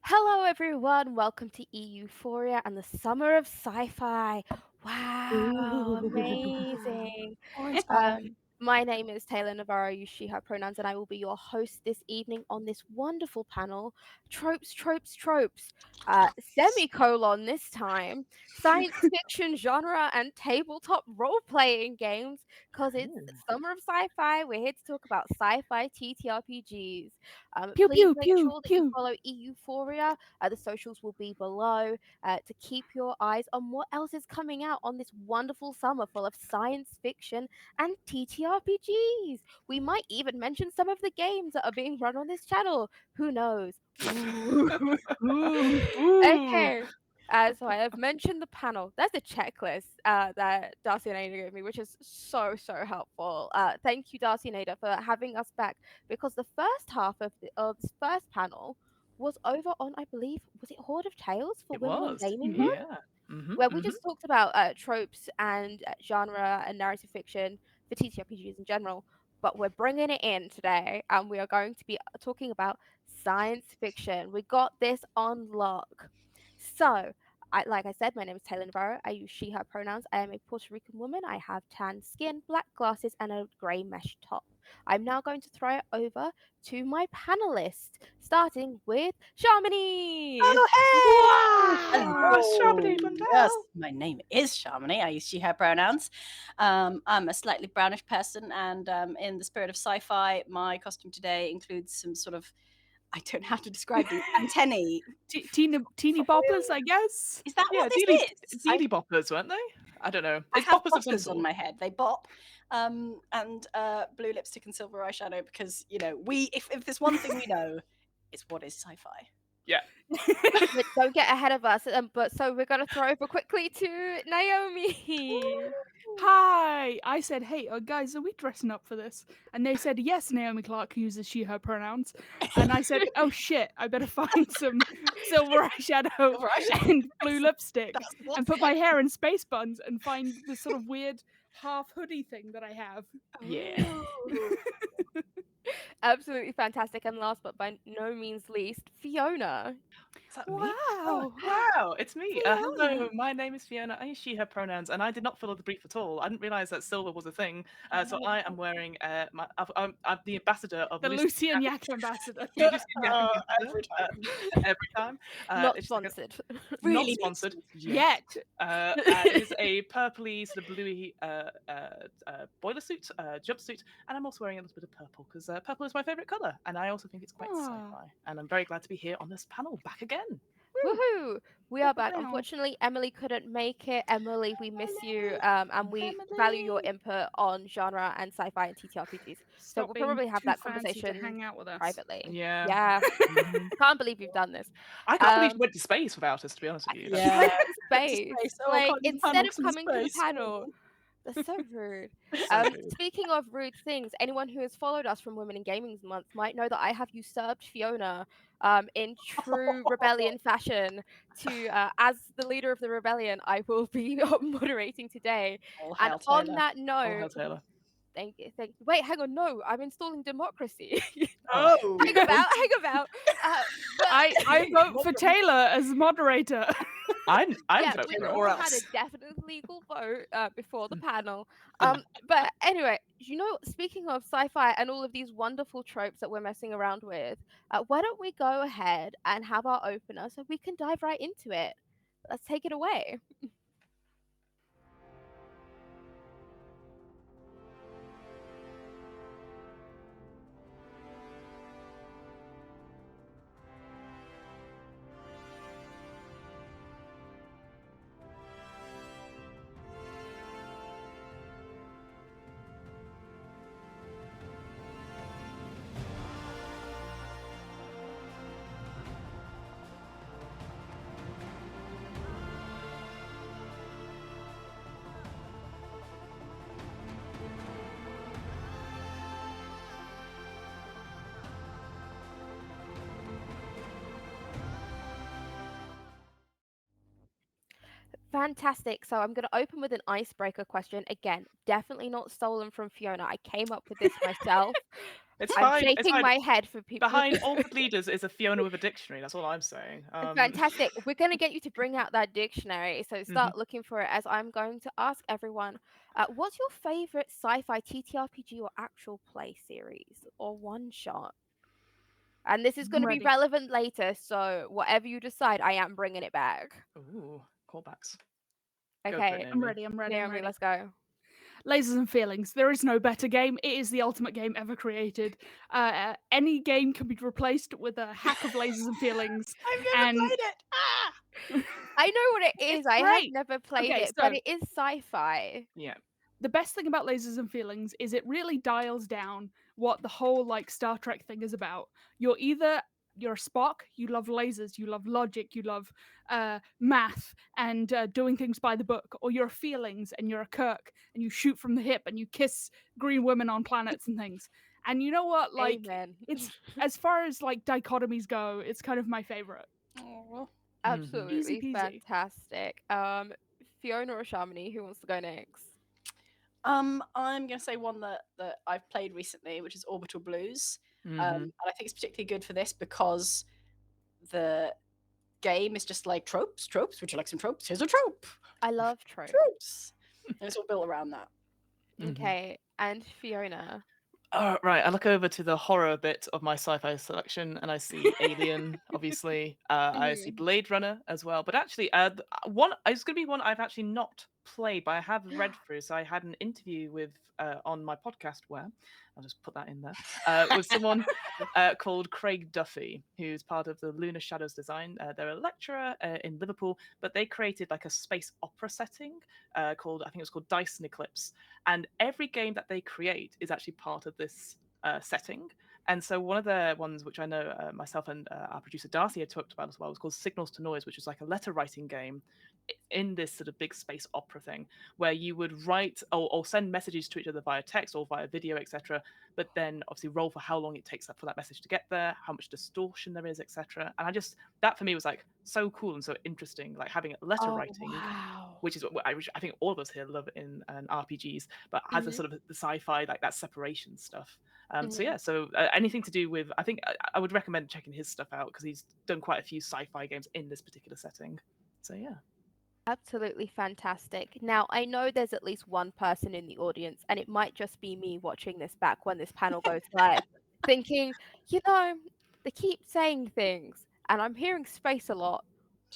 Hello, everyone. Welcome to EUphoria and the summer of sci-fi. Wow, amazing. Awe-inspiring. My name is Taylor Navarro, use she, her pronouns, and I will be your host this evening on this wonderful panel, Tropes, Tropes, Tropes, semicolon this time, science fiction genre and tabletop role-playing games, because it's summer of sci-fi. We're here to talk about sci-fi TTRPGs. Pew Please pew make pew sure that you pew. follow EUphoria. The socials will be below to keep your eyes on what else is coming out on this wonderful summer full of science fiction and TTRPGs. We might even mention some of the games that are being run on this channel. Who knows? Ooh. Ooh. Okay. So I have mentioned the panel. There's a checklist that Darcy and Ada gave me, which is so helpful. Thank you, Darcy and Ada, for having us back because the first half of this first panel was over on, I believe, was it Horde of Tales for It Women in was. Gaming Month? Yeah. Mhm, Where we mhm. just talked about tropes and genre and narrative fiction for TTRPGs in general. But we're bringing it in today, and we are going to be talking about science fiction. We got this on lock. So, like I said, my name is Taylor Navarro. I use she, her pronouns. I am a Puerto Rican woman. I have tan skin, black glasses, and a grey mesh top. I'm now going to throw it over to my panelists, starting with Shamini. Oh, hey! Wow! Strawberry Hello. Yes, Blundell. my name is Shamini. I use she, her pronouns. I'm a slightly brownish person, and in the spirit of sci-fi, my costume today includes some sort of, I don't know how to describe these, antennae. Teeny boppers, I guess. Is that Yeah, what this dealy is? dealy boppers, weren't they? I don't know. I It's have boppers of some boppers on sort. my head. They bop, and blue lipstick and silver eyeshadow because if there's one thing we know, it's what is sci-fi. Yeah. But don't get ahead of us. But so we're gonna throw over quickly to Naomi. Hi. I said, hey, guys, are we dressing up for this? And they said, yes, Naomi Clark uses she, her pronouns. And I said, oh shit, I better find some silver eyeshadow Silver eyeshadow. and blue lipstick That's what. and put my hair in space buns and find this sort of weird half hoodie thing that I have. Yeah. Ooh. Absolutely fantastic. And last but by no means least, Fiona. Is that me? Oh, Wow. wow, it's me. Fiona. Hello, my name is Fiona. I use she, her pronouns, and I did not follow the brief at all. I didn't realize that silver was a thing. So I am wearing I'm the ambassador of The Lucy Lucy and Yak ambassador. the Lucy and Yak ambassador, Every time. every time. Not It's just like sponsored. not Really needs sponsored to. yet. Yet. It is a purpley, sort of bluey boiler suit, jumpsuit, and I'm also wearing a little bit of purple because purple is my favorite color, and I also think it's quite Aw. sci-fi. And I'm very glad to be here on this panel back again. Woo. Woohoo! We are back. Wow. Unfortunately, Emily couldn't make it. Emily, we miss you, and we value your Emily. input on genre and sci-fi and TTRPGs. So Stop we'll being probably have too that fancy to conversation hang out with us. privately. Yeah. Yeah, Mhm. can't believe you've done this. I can't believe you went to space without us. To be honest with you, She that's went Yeah. to Went to space. space. Oh, I Like, can't do the instead panel of 'cause I'm in coming to the space. panel. That's so rude. so rude. Speaking of rude things, anyone who has followed us from Women in Gaming Month might know that I have usurped Fiona in true rebellion fashion to as the leader of the rebellion, I will be moderating today. All And hail on Taylor. that Oh, hell, note, Taylor. thank you, thank you. Wait, hang on, no, I'm installing democracy. Oh, Oh. Hang about. But I vote for Taylor as moderator. I'm yeah, voting we've for it. or all had a else. definite legal vote before the panel. Mm. But anyway, speaking of sci-fi and all of these wonderful tropes that we're messing around with, why don't we go ahead and have our opener so we can dive right into it? Let's take it away. Fantastic. So I'm going to open with an icebreaker question. Again, definitely not stolen from Fiona. I came up with this myself. It's I'm fine. It's shaking fine. my head for people. Behind all good leaders is a Fiona with a dictionary. That's all I'm saying. Fantastic. We're going to get you to bring out that dictionary. So Mhm. start looking for it as I'm going to ask everyone, what's your favorite sci-fi TTRPG or actual play series or one shot? And this is going to be Ready. relevant later. So whatever you decide, I am bringing it back. Ooh, callbacks. Go for it, Okay. I'm Naomi. ready. I'm ready. I'm Naomi, ready. let's go. Lasers and Feelings. There is no better game. It is the ultimate game ever created. Any game can be replaced with a hack of Lasers and Feelings. I've never And played it. Ah! I know what it It's is. I have great. never played Okay, it, but so it is sci-fi. Yeah. the best thing about Lasers and Feelings is it really dials down what the whole like Star Trek thing is about. You're a Spock, you love lasers, you love logic, you love math and doing things by the book, or you're Feelings and you're a Kirk and you shoot from the hip and you kiss green women on planets and things. And you know what? Like, Amen. it's as far as like dichotomies go, it's kind of my favorite. Oh. Absolutely Easy peasy. fantastic. Fiona or Shamini, who wants to go next? I'm gonna say one that I've played recently, which is Orbital Blues. Mhm. And I think it's particularly good for this because the game is just like tropes. Would you like some tropes? Here's a trope. I love tropes. Tropes. And it's all built around that. Mhm. Okay, and Fiona. Right, I look over to the horror bit of my sci-fi selection, and I see Alien, obviously. I see Blade Runner as well. But actually, one it's going to be one I've actually not played, but I have read through. So I had an interview with on my podcast where I'll just put that in there with someone called Craig Duffy, who's part of the Lunar Shadows design. They're a lecturer in Liverpool, but they created like a space opera setting called, I think it's called Dyson Eclipse. And every game that they create is actually part of this setting. And so one of the ones which I know myself and our producer Darcy had talked about as well was called Signals to Noise, which is like a letter writing game in this sort of big space opera thing where you would write or send messages to each other via text or via video, etc. But then obviously roll for how long it takes for that message to get there, how much distortion there is, etc. And that for me was like so cool and so interesting, like having letter writing, Wow. which is what I think all of us here love in RPGs, but has a sort of the sci-fi, like that separation stuff. So yeah, so anything to do with, I think I would recommend checking his stuff out because he's done quite a few sci-fi games in this particular setting. So yeah. Absolutely fantastic. Now, I know there's at least one person in the audience, and it might just be me watching this back when this panel goes live, thinking, they keep saying things, and I'm hearing space a lot.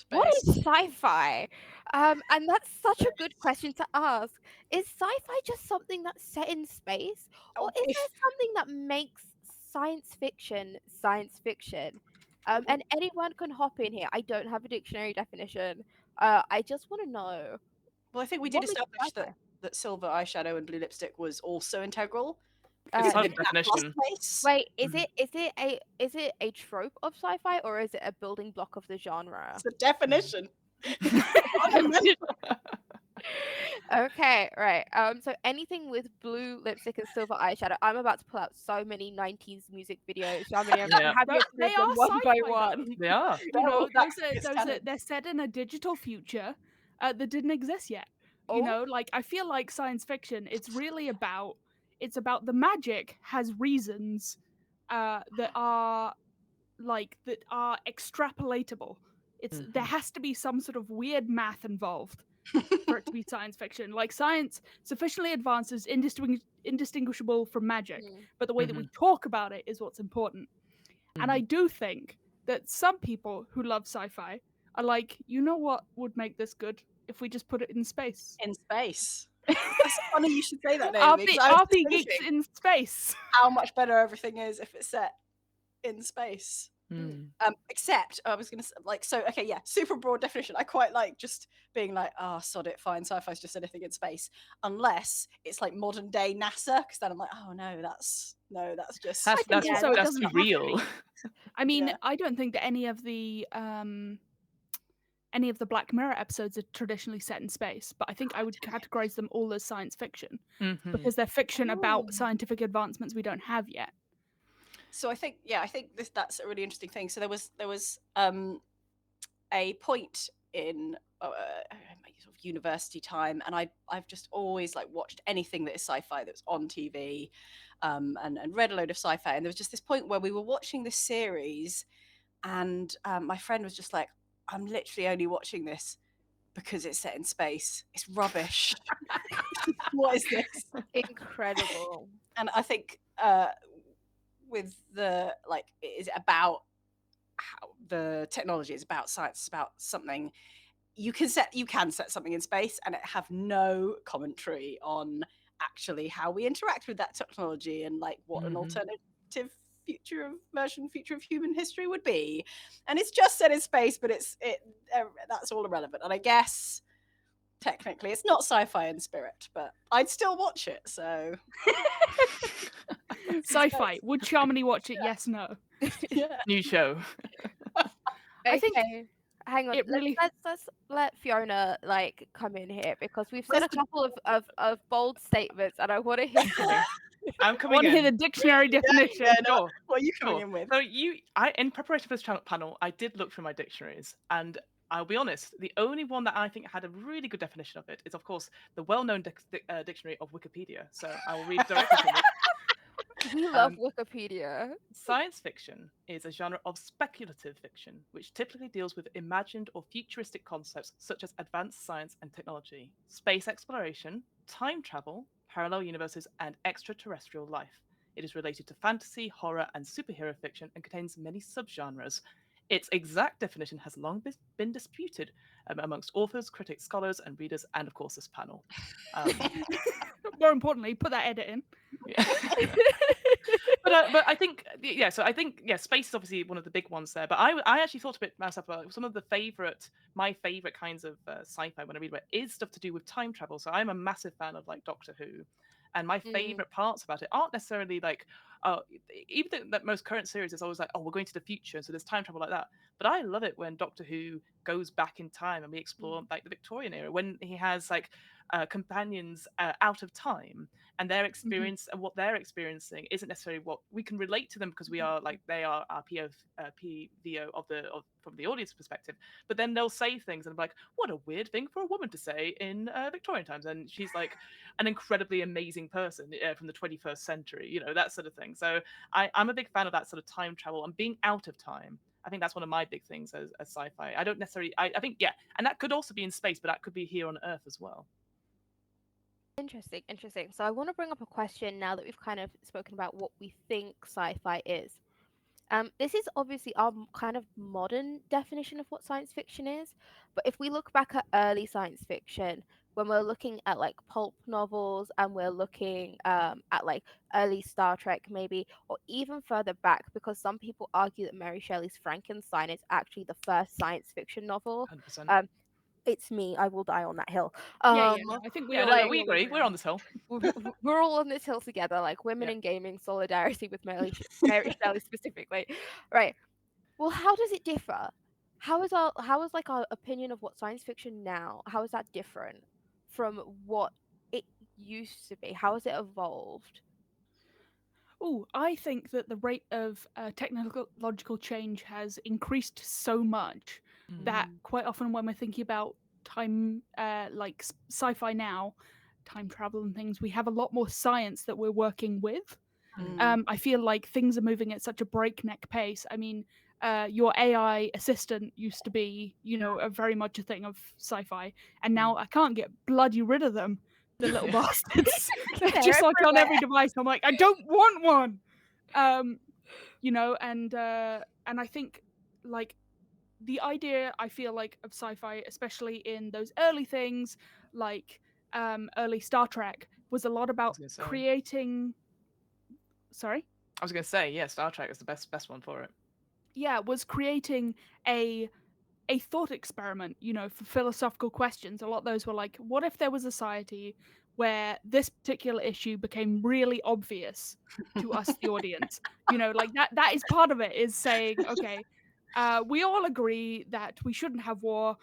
What is Space. sci-fi? And that's such a good question to ask. Is sci-fi just something that's set in space, or Oh, is there something that makes science fiction science fiction? And anyone can hop in here. I don't have a dictionary definition. I just want to know Well, I think we did what makes establish sci-fi. that silver eyeshadow and blue lipstick was also integral. It's Uh, part In of the that plus definition. place. Wait, is Mhm. it a trope of sci-fi, or is it a building block of the genre? It's a definition. Okay, right. So anything with blue lipstick and silver eyeshadow. I'm about to pull out so many 90s music videos. So I'm gonna Yeah. have you They approve them are one by sci-fi, though. one. They are. You know, It's they're set in a digital future that didn't exist yet. Oh. You know, like I feel like science fiction, it's about the magic has reasons that are extrapolatable. There has to be some sort of weird math involved for it to be science fiction. Like science sufficiently advanced is indistinguishable from magic, but the way that we talk about it is what's important. And I do think that some people who love sci-fi are like, you know what would make this good if we just put it in space. in space. That's funny you should say that, Naomi. RP, 'Cause I was RP just geeks thinking in space. how much better everything is if it's set in space. Except I was gonna say, like, so okay, yeah, super broad definition. I quite like just being like, oh, sod it, fine, sci-fi's just anything in space, unless it's like modern day NASA, because then I'm like, oh no, that's just That's think yeah, also it that's doesn't too have to real. be. I mean, Yeah. I don't think that any of the Black Mirror episodes are traditionally set in space, but I think I would categorize them all as science fiction because they're fiction about scientific advancements we don't have yet. So I think that's a really interesting thing. So there was a point in sort of university time, and I've just always like watched anything that is sci-fi that's on TV, and read a load of sci-fi. And there was just this point where we were watching this series, and my friend was just like, "I'm literally only watching this because it's set in space. It's rubbish. What is this?" Incredible. And I think with the like, is it about how the technology is about science, it's about something you can set something in space and it have no commentary on actually how we interact with that technology and like what an alternative future of human history would be. And it's just set in space, but that's all irrelevant. And I guess technically it's not sci-fi in spirit, but I'd still watch it. So Sci-fi. Would Shamini watch it? Yes, no. yeah. New show. I think Okay, hang on. it really- Let's let Fiona like come in here because we've said a Where's the- couple of bold statements, and I want to hear. I'm I coming want to hear in. the dictionary definition. Yeah, no, Sure. what are you coming Sure. in with? So in preparation for this panel, I did look through my dictionaries, and I'll be honest, the only one that I think had a really good definition of it is, of course, the well-known dictionary of Wikipedia. So I will read directly from it. We love Wikipedia. Science fiction is a genre of speculative fiction, which typically deals with imagined or futuristic concepts such as advanced science and technology, space exploration, time travel, parallel universes, and extraterrestrial life. It is related to fantasy, horror, and superhero fiction and contains many subgenres. Its exact definition has long been disputed amongst authors, critics, scholars, and readers, and of course this panel. More importantly, put that edit in. Yeah. but I think so I think space is obviously one of the big ones there. But I actually thought a bit myself about some of my favorite kinds of sci-fi when I read about it is stuff to do with time travel. So I'm a massive fan of like Doctor Who, and my favorite parts about it aren't necessarily like even the most current series is always like, oh, we're going to the future, so there's time travel like that. But I love it when Doctor Who goes back in time and we explore like the Victorian era when he has like companions out of time, and their experience and what they're experiencing isn't necessarily what we can relate to them because we are like they are our PVO from the audience perspective. But then they'll say things and be like, what a weird thing for a woman to say in Victorian times, and she's like an incredibly amazing person from the 21st century, you know, that sort of thing. So I'm a big fan of that sort of time travel and being out of time. I think that's one of my big things as sci-fi. I don't necessarily I think and that could also be in space, but that could be here on Earth as well. Interesting. So I want to bring up a question now that we've kind of spoken about what we think sci-fi is. This is obviously our kind of modern definition of what science fiction is, but if we look back at early science fiction, when we're looking at like pulp novels and we're looking at like early Star Trek maybe, or even further back, because some people argue that Mary Shelley's Frankenstein is actually the first science fiction novel. 100%. It's me. I will die on that hill. I think we all we agree. We're on this hill. We're all on this hill together, like women in gaming, solidarity with Mary Shelley specifically, right? Well, how does it differ? How is like our opinion of what science fiction now? How is that different from what it used to be? How has it evolved? Oh, I think that the rate of technological change has increased so much that quite often when we're thinking about time, like sci-fi now, time travel and things, we have a lot more science that we're working with. I feel like things are moving at such a breakneck pace. I mean, your AI assistant used to be, you know, very much a thing of sci-fi, and now I can't get bloody rid of them. The little bastards. They're just like on every device. I'm like, I don't want one. You know, and I think like the idea I feel like of sci-fi, especially in those early things, like early Star Trek, was a lot about creating. Sorry? I was going to say, yeah, Star Trek is the best one for it. Yeah, was creating a thought experiment, you know, for philosophical questions. A lot of those were like, what if there was a society where this particular issue became really obvious to us, the audience? You know, like that is part of it, is saying, okay, we all agree that we shouldn't have war,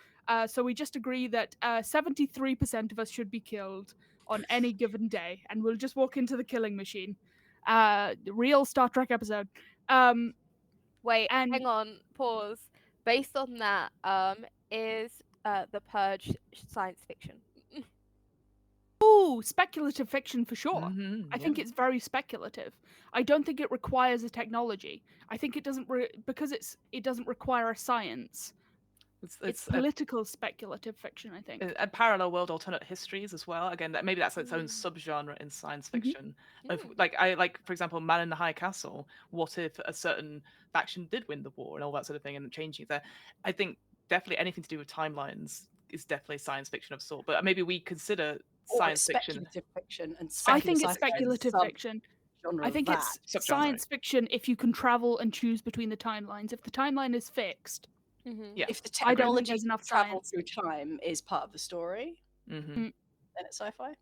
so we just agree that 73% of us should be killed on any given day, and we'll just walk into the killing machine. The real Star Trek episode. Wait, hang on, pause. Based on that, is the Purge science fiction. Ooh, speculative fiction for sure. I think Yeah. it's very speculative. I don't think it requires a technology. I think it doesn't because it doesn't require a science. It's political speculative fiction, I think. A parallel world alternate histories as well. Again, maybe that's its own subgenre in science fiction. Of, like for example, Man in the High Castle. What if a certain faction did win the war and all that sort of thing, and changing there? I think definitely anything to do with timelines is definitely science fiction of sort. But maybe we consider science fiction. Speculative fiction and I think it's sci-fi speculative fiction. I think it's science fiction if you can travel and choose between the timelines. If the timeline is fixed, Yeah. if the I don't think technology there's enough to travel science. through time is part of the story, then it's sci-fi.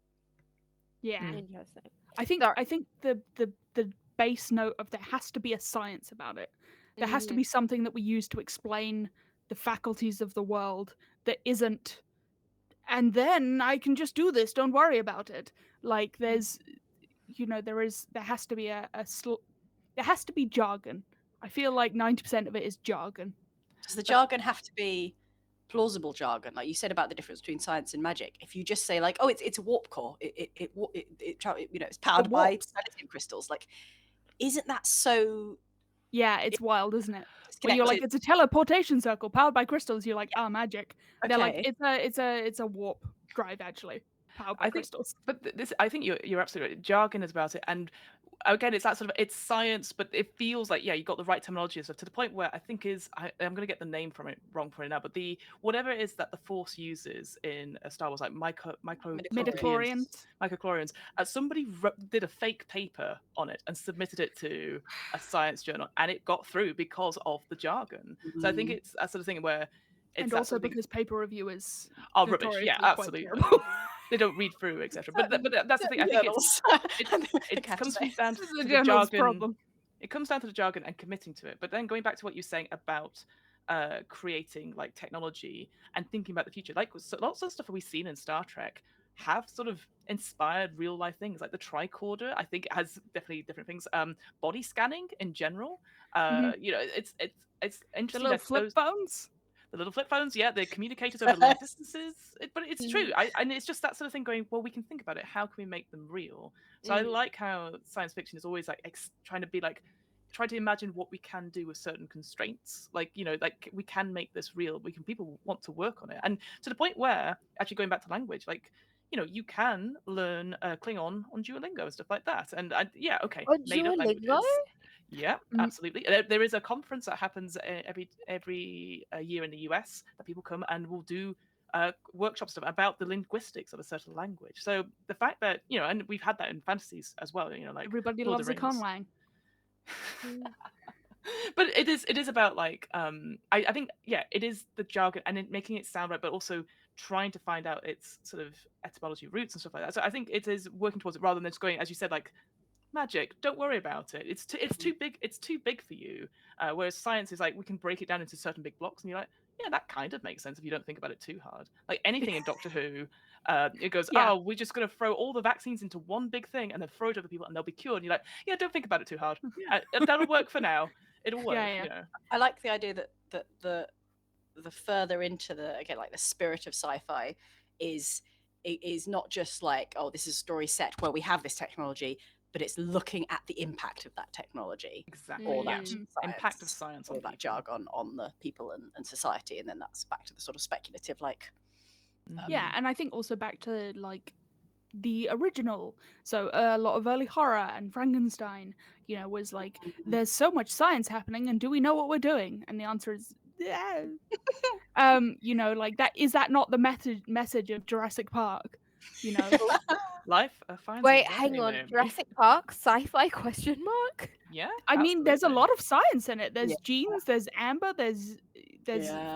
Yeah, Interesting. I think the base note of there has to be a science about it. There has to be something that we use to explain the faculties of the world that isn't. And then I can just do this. Don't worry about it. Like there's, there has to be there has to be jargon. I feel like 90% of it is jargon. Does the jargon have to be plausible jargon, like you said about the difference between science and magic? If you just say like, oh, it's a warp core, it's powered by selenium crystals, like, isn't that so? Yeah, it's wild, isn't it? When you're like, it's a teleportation circle powered by crystals. You're like, magic. Okay. They're like, it's a warp drive actually powered by crystals. But I think you're absolutely right. Jargon is about it, and again, it's that sort of, it's science, but it feels like, you got the right terminology and stuff, to the point where I think I'm going to get the name from it wrong for it now, but whatever it is that the Force uses in Star Wars, like midichlorians, somebody did a fake paper on it and submitted it to a science journal, and it got through because of the jargon. So I think it's that sort of thing where and also because paper reviewers are rubbish. Yeah, absolutely. They don't read through, etc. But that's the thing. I think it comes down to the jargon. Problem. It comes down to the jargon and committing to it. But then going back to what you're saying about creating like technology and thinking about the future, like lots of stuff that we've seen in Star Trek have sort of inspired real life things, like the tricorder. I think it has definitely different things. Body scanning in general. It's interesting. The little flip phones. The little flip phones, the communicators over long distances. But it's true. And it's just that sort of thing going, well, we can think about it. How can we make them real? So I like how science fiction is always like trying to imagine what we can do with certain constraints. Like, like we can make this real. People want to work on it. And to the point where, actually going back to language, like, you can learn Klingon on Duolingo and stuff like that. And okay. On Duolingo? Yeah, absolutely. There is a conference that happens every year in the US that people come and will do workshop stuff about the linguistics of a certain language. So the fact that, and we've had that in fantasies as well, like everybody loves a conlang. But it is about like I think it is the jargon and making it sound right, but also trying to find out its sort of etymology roots and stuff like that. So I think it is working towards it rather than just going, as you said, like, magic, don't worry about it. It's too big. It's too big for you. Whereas science is like, we can break it down into certain big blocks, and you're like, yeah, that kind of makes sense if you don't think about it too hard. Like anything in Doctor Who, it goes, oh, we're just gonna throw all the vaccines into one big thing and then throw it over people and they'll be cured. And you're like, yeah, don't think about it too hard. That'll work for now. It'll work. I like the idea that the further into the, again, like the spirit of sci-fi is not just like, oh, this is a story set where we have this technology, but it's looking at the impact of that technology, exactly, or that impact of science, or that jargon on the people and society, and then that's back to the sort of speculative, like. And I think also back to like the original. So a lot of early horror and Frankenstein, was like, there's so much science happening, and do we know what we're doing? And the answer is, yeah. Like that. Is that not the message of Jurassic Park? Life finds. Wait, hang on. Jurassic Park, sci-fi question mark? Yeah. I mean, there's a lot of science in it. There's genes, there's amber, there's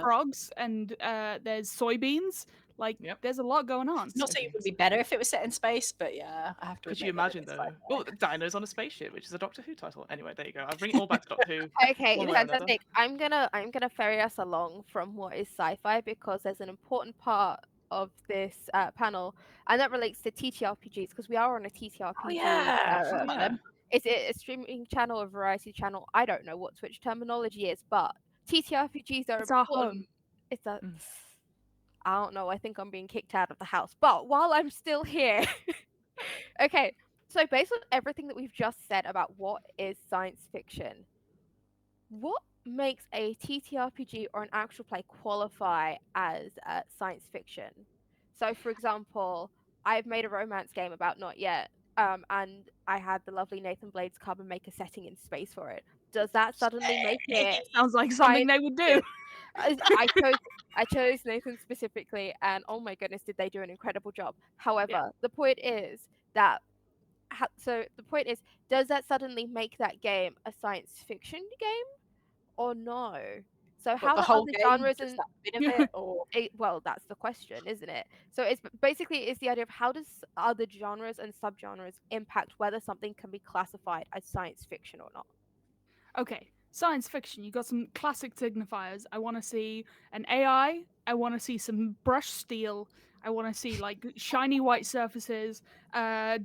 frogs, and there's soybeans. Like, there's a lot going on. Not saying it would be better if it was set in space, but I have to. Could you imagine though? Well, Dinos on a spaceship, which is a Doctor Who title. Anyway, there you go. I'll bring it all back to Doctor Who. Okay, fantastic. I'm gonna ferry us along from what is sci-fi, because there's an important part of this panel, and that relates to TTRPGs, because we are on a TTRPG. Oh yeah. Is it a streaming channel, a variety channel? I don't know what Twitch terminology is, but TTRPGs are it's important. It's a. I don't know. I think I'm being kicked out of the house. But while I'm still here, okay. So based on everything that we've just said about what is science fiction, what makes a TTRPG or an actual play qualify as science fiction? So, for example, I've made a romance game about Not Yet, and I had the lovely Nathan Blades come and make a setting in space for it. Does that suddenly make it Sounds like something science they would do. fiction? I chose Nathan specifically, and oh my goodness, did they do an incredible job. Yeah. However, the point is that does that suddenly make that game a science fiction game or no? So But how the do whole other game, genres just and that bit of it, or well, that's the question, isn't it? So it's basically it's the idea of how does other genres and subgenres impact whether something can be classified as science fiction or not? Okay, science fiction. You got some classic signifiers. I want to see an AI. I want to see some brushed steel. I want to see like shiny white surfaces,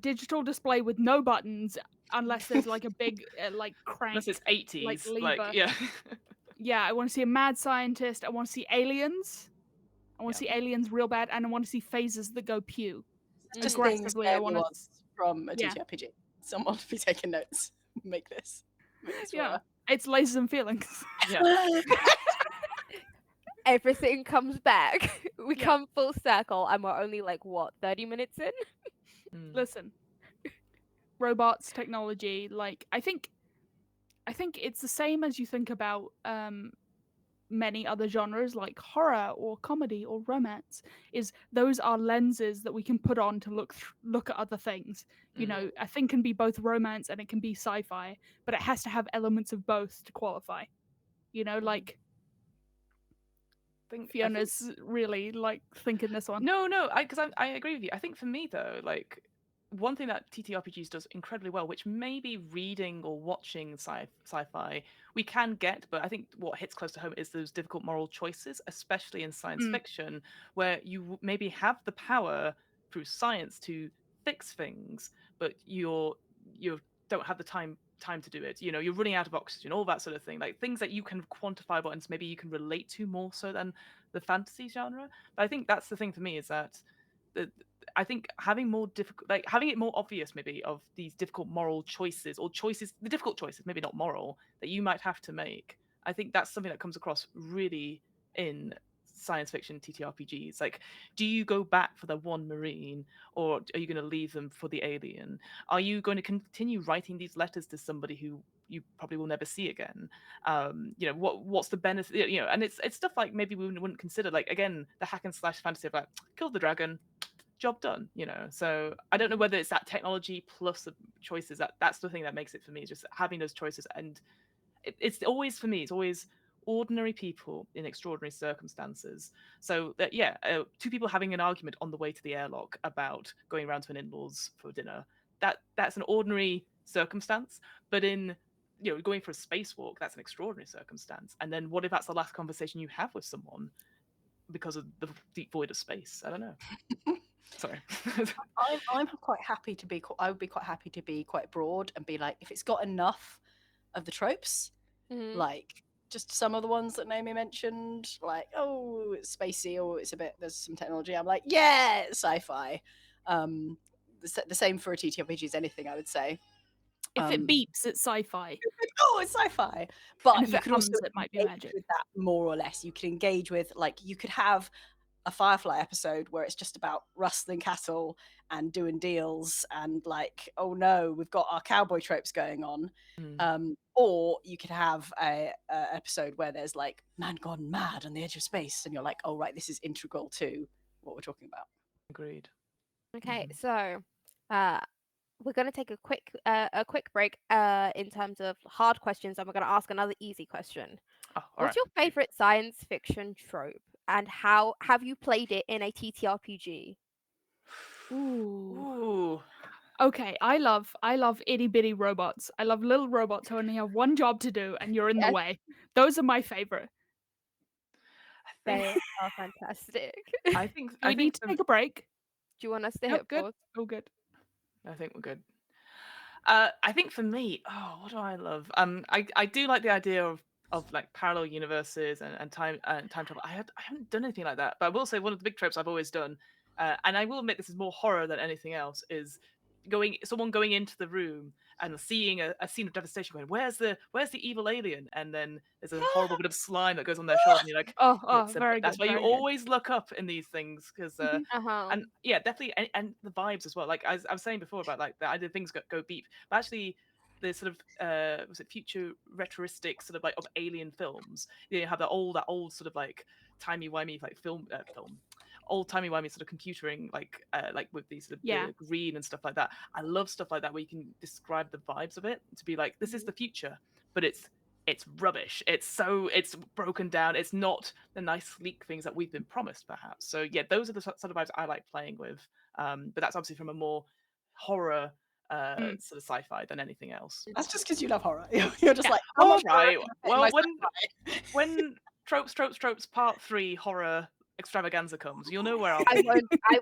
digital display with no buttons, unless there's like a big like Unless crank, it's like 80s, like lever. yeah. Yeah, I want to see a mad scientist. I want to see aliens. I want to Yeah. see aliens real bad, and I want to see phases that go pew. just Mhm. things Aggressively, I Naomi want to. wants from a Yeah, TTRPG. Someone be taking notes. Make this for yeah. her. It's lasers and feelings. Yeah. Everything comes back. We Yeah. come full circle, and we're only like what 30 minutes in. Mm. Listen, robots, technology. Like I think it's the same as you think about many other genres like horror or comedy or romance. Is those are lenses that we can put on to look at other things. You know, a thing can be both romance and it can be sci-fi, but it has to have elements of both to qualify. You know, like I think Fiona's really like thinking this one. no, because I agree with you. I think for me though, like one thing that TTRPGs does incredibly well, which maybe reading or watching sci-fi we can get, but I think what hits close to home is those difficult moral choices, especially in science fiction, where you maybe have the power through science to fix things, but you don't have the time to do it. You know, you're running out of oxygen, all that sort of thing, like things that you can quantify and maybe you can relate to more so than the fantasy genre. But I think that's the thing for me is that the, I think having more difficult, like having it more obvious, maybe of these difficult moral choices or choices, the difficult choices, maybe not moral, that you might have to make. I think that's something that comes across really in science fiction TTRPGs. Like, do you go back for the one Marine, or are you going to leave them for the alien? Are you going to continue writing these letters to somebody who you probably will never see again? You know, what's the benefit? You know, and it's stuff like maybe we wouldn't consider, like again the hack and slash fantasy of like kill the dragon, job done, you know. So I don't know whether it's that technology plus the choices that's the thing that makes it for me, is just having those choices. And it's always, for me, it's always ordinary people in extraordinary circumstances. So that two people having an argument on the way to the airlock about going around to an in-laws for dinner, that's an ordinary circumstance. But in, you know, going for a spacewalk, that's an extraordinary circumstance. And then what if that's the last conversation you have with someone because of the deep void of space? I don't know. Sorry. I'm quite happy to be. I would be quite happy to be quite broad and be like, if it's got enough of the tropes, like just some of the ones that Naomi mentioned, like it's spacey or it's a bit, there's some technology. I'm like, yeah, sci-fi. The same for a TTRPG as anything, I would say. If it beeps, it's sci-fi. It's sci-fi, but And if you it can also hums, it might be engage magic. with that more or less. You can engage with, like, you could have a Firefly episode where it's just about rustling cattle and doing deals and like, oh no, we've got our cowboy tropes going on. Or you could have a episode where there's like man gone mad on the edge of space and you're like, oh right, this is integral to what we're talking about. Agreed. Okay, so we're going to take a quick break in terms of hard questions, and we're going to ask another easy question. What's your favorite science fiction trope, and how have you played it in a TTRPG? Ooh. Okay, I love itty bitty robots. I love little robots who only have one job to do, and you're in the way. Those are my favorite. They are fantastic. I think Do we need to take a break? Do you want us to Nope, hit good. pause? Oh, good. I think we're good. I think for me, what do I love? I do like the idea of of like parallel universes and time travel. I haven't done anything like that, but I will say one of the big tropes I've always done, and I will admit this is more horror than anything else, is someone going into the room and seeing a scene of devastation, going, where's the evil alien? And then there's a horrible bit of slime that goes on their shoulder, and you're like, Very that's good. why you Very good. always look up in these things, because Uh-huh. and yeah, definitely, and the vibes as well. Like I was saying before about like the idea things go beep, but actually the sort of was it future retoristic sort of like of alien films. You have that old sort of like timey-wimey like film old timey-wimey sort of computering like with these sort of Yeah. the green and stuff like that. I love stuff like that where you can describe the vibes of it to be like, this is the future, but it's rubbish. It's broken down. It's not the nice sleek things that we've been promised, perhaps. So yeah, those are the sort of vibes I like playing with. But that's obviously from a more horror sort of sci-fi than anything else. That's just because you love horror. You're just like, All much horror right. can I fit in Well, my sci-fi? when tropes part 3 horror extravaganza comes, you'll know where I'll I be.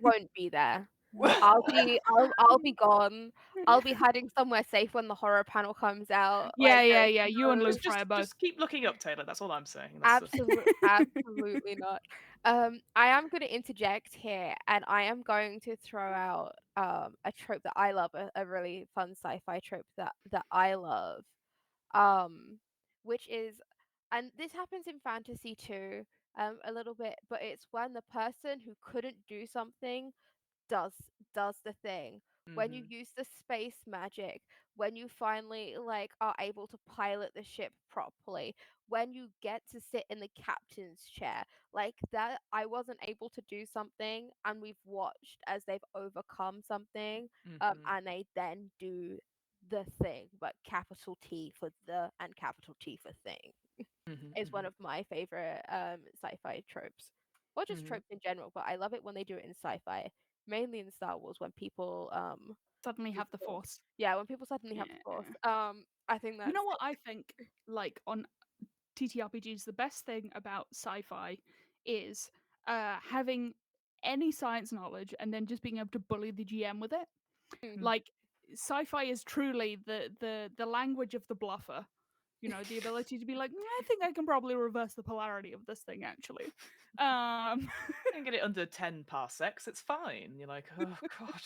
won't be there. I'll be gone. I'll be hiding somewhere safe when the horror panel comes out. Yeah, Like, yeah, there's yeah. You and no- Luke Fryer both. Just keep looking up, Taylor. That's all I'm saying. Absolutely not. I am going to interject here, and I am going to throw out a trope that I love, a really fun sci-fi trope that I love, which is, and this happens in fantasy too, a little bit, but it's when the person who couldn't do something does the thing. When you use the space magic, when you finally like are able to pilot the ship properly, when you get to sit in the captain's chair, like that, I wasn't able to do something, and we've watched as they've overcome something, and they then do the thing, but capital T for the and capital T for thing, is one of my favorite sci-fi tropes, or just tropes in general. But I love it when they do it in sci-fi, mainly in Star Wars, when people Suddenly use have the the force. yeah, when people suddenly have the force. I think that's You know what I think, like on TTRPGs, the best thing about sci-fi is having any science knowledge and then just being able to bully the GM with it. Like sci-fi is truly the language of the bluffer. You know, the ability to be like, I think I can probably reverse the polarity of this thing actually. You can get it under 10 parsecs. It's fine. You're like, oh god.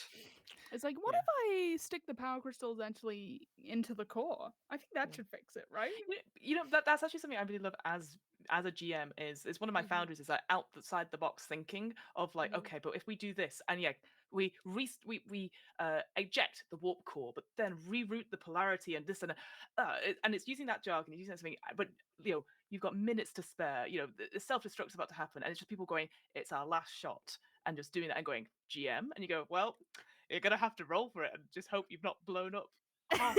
It's like, what if I stick the power crystals actually into the core? I think that should fix it, right? You know that's actually something I really love as a GM. Is one of my founders is like outside the box thinking of like, okay, but if we do this, and yeah, we eject the warp core, but then reroute the polarity and this and it's using that jargon, using that something, but you've got minutes to spare. The self-destruct's about to happen, and it's just people going, it's our last shot, and just doing that and going GM, and you go, well, you're gonna have to roll for it and just hope you've not blown up half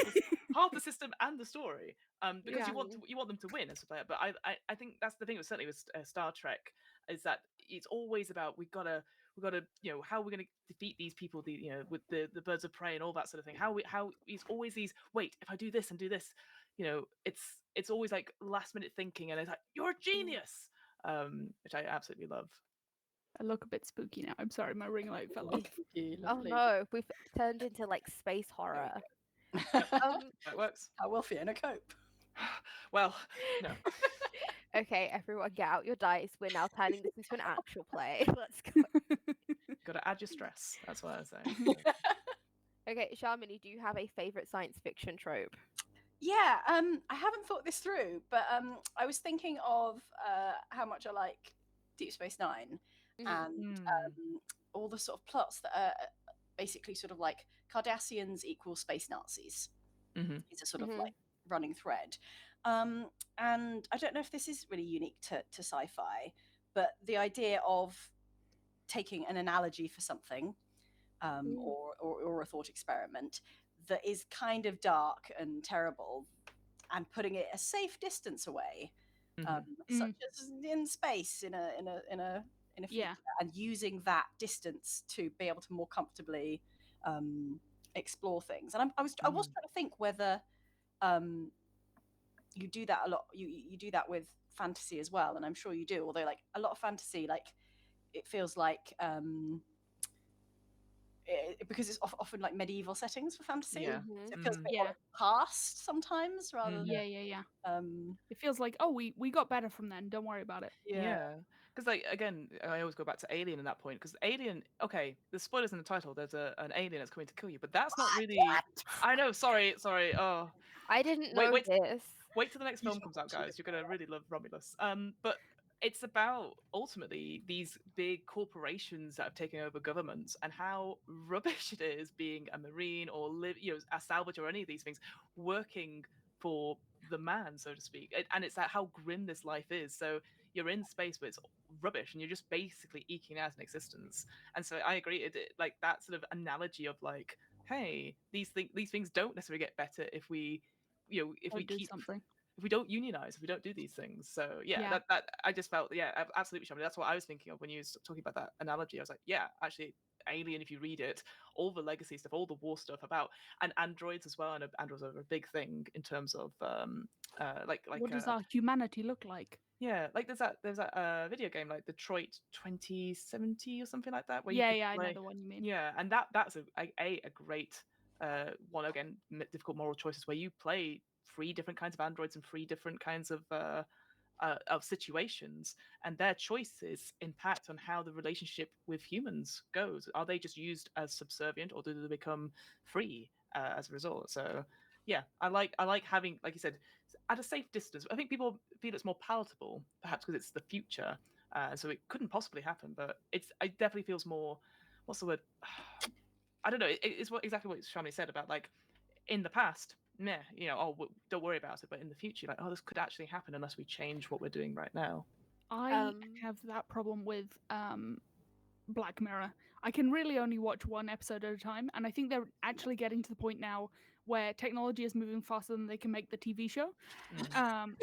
the system and the story, because Yeah. you want them to win and stuff like that. But I think that's the thing with certainly with Star Trek, is that it's always about we gotta how we're gonna defeat these people, with the birds of prey and all that sort of thing. How it's always these, wait, if I do this and do this, it's always like last minute thinking, and it's like, you're a genius, which I absolutely love. I look a bit spooky now. I'm sorry, my ring light fell off. Oh no, we've turned into like space horror. That works. How will Fiona cope? Well, no. Okay, everyone, get out your dice. We're now turning this into an actual play. Let's go. Got to add your stress. That's what I was saying. Okay, Shamini, do you have a favorite science fiction trope? Yeah, I haven't thought this through, but I was thinking of how much I like Deep Space Nine and all the sort of plots that are basically sort of like Cardassians equal space Nazis. It's a sort of like running thread. And I don't know if this is really unique to sci-fi, but the idea of taking an analogy for something or a thought experiment that is kind of dark and terrible, and putting it a safe distance away, such as in space in a future, and using that distance to be able to more comfortably explore things. And I was trying to think whether you do that a lot. You do that with fantasy as well, and I'm sure you do. Although, like, a lot of fantasy, like, it feels like because it's often like medieval settings for fantasy. Yeah. So it feels a bit Yeah. more past sometimes rather than Yeah. um It feels like, oh, we got better from then. Don't worry about it. Yeah, because like again, I always go back to Alien in that point because Alien. Okay, the spoilers in the title. There's an alien that's coming to kill you, but that's not really. I know. Sorry. Oh, I didn't wait, know wait, this. wait till the next You film should comes out, watch it. guys. You're gonna really love Romulus. But it's about ultimately these big corporations that have taken over governments and how rubbish it is being a marine or a salvage or any of these things, working for the man, so to speak. And it's that how grim this life is. So you're in space, but it's rubbish, and you're just basically eking out an existence. And so I agree, like that sort of analogy of like, hey, these things don't necessarily get better if we, if we do keep something. if we don't unionize, if we don't do these things. So Yeah. that I just felt, absolutely, Shamini. That's what I was thinking of when you were talking about that analogy. I was like, yeah, actually, Alien, if you read it, all the legacy stuff, all the war stuff about, and androids as well, and androids are a big thing in terms of What does our humanity look like? yeah, like there's that video game like Detroit 2070 or something like that where you Yeah, could I know play. the one you mean. Yeah, and that's a great one, again, difficult moral choices where you play three different kinds of androids and three different kinds of situations, and their choices impact on how the relationship with humans goes. Are they just used as subservient, or do they become free as a result? So yeah, I like having, like you said, at a safe distance. I think people feel it's more palatable, perhaps because it's the future, so it couldn't possibly happen. But it definitely feels more. What's the word? I don't know. It's exactly what Shamini said about like in the past, meh, don't worry about it. But in the future, like, oh, this could actually happen unless we change what we're doing right now. I have that problem with Black Mirror. I can really only watch one episode at a time, and I think they're actually getting to the point now where technology is moving faster than they can make the TV show.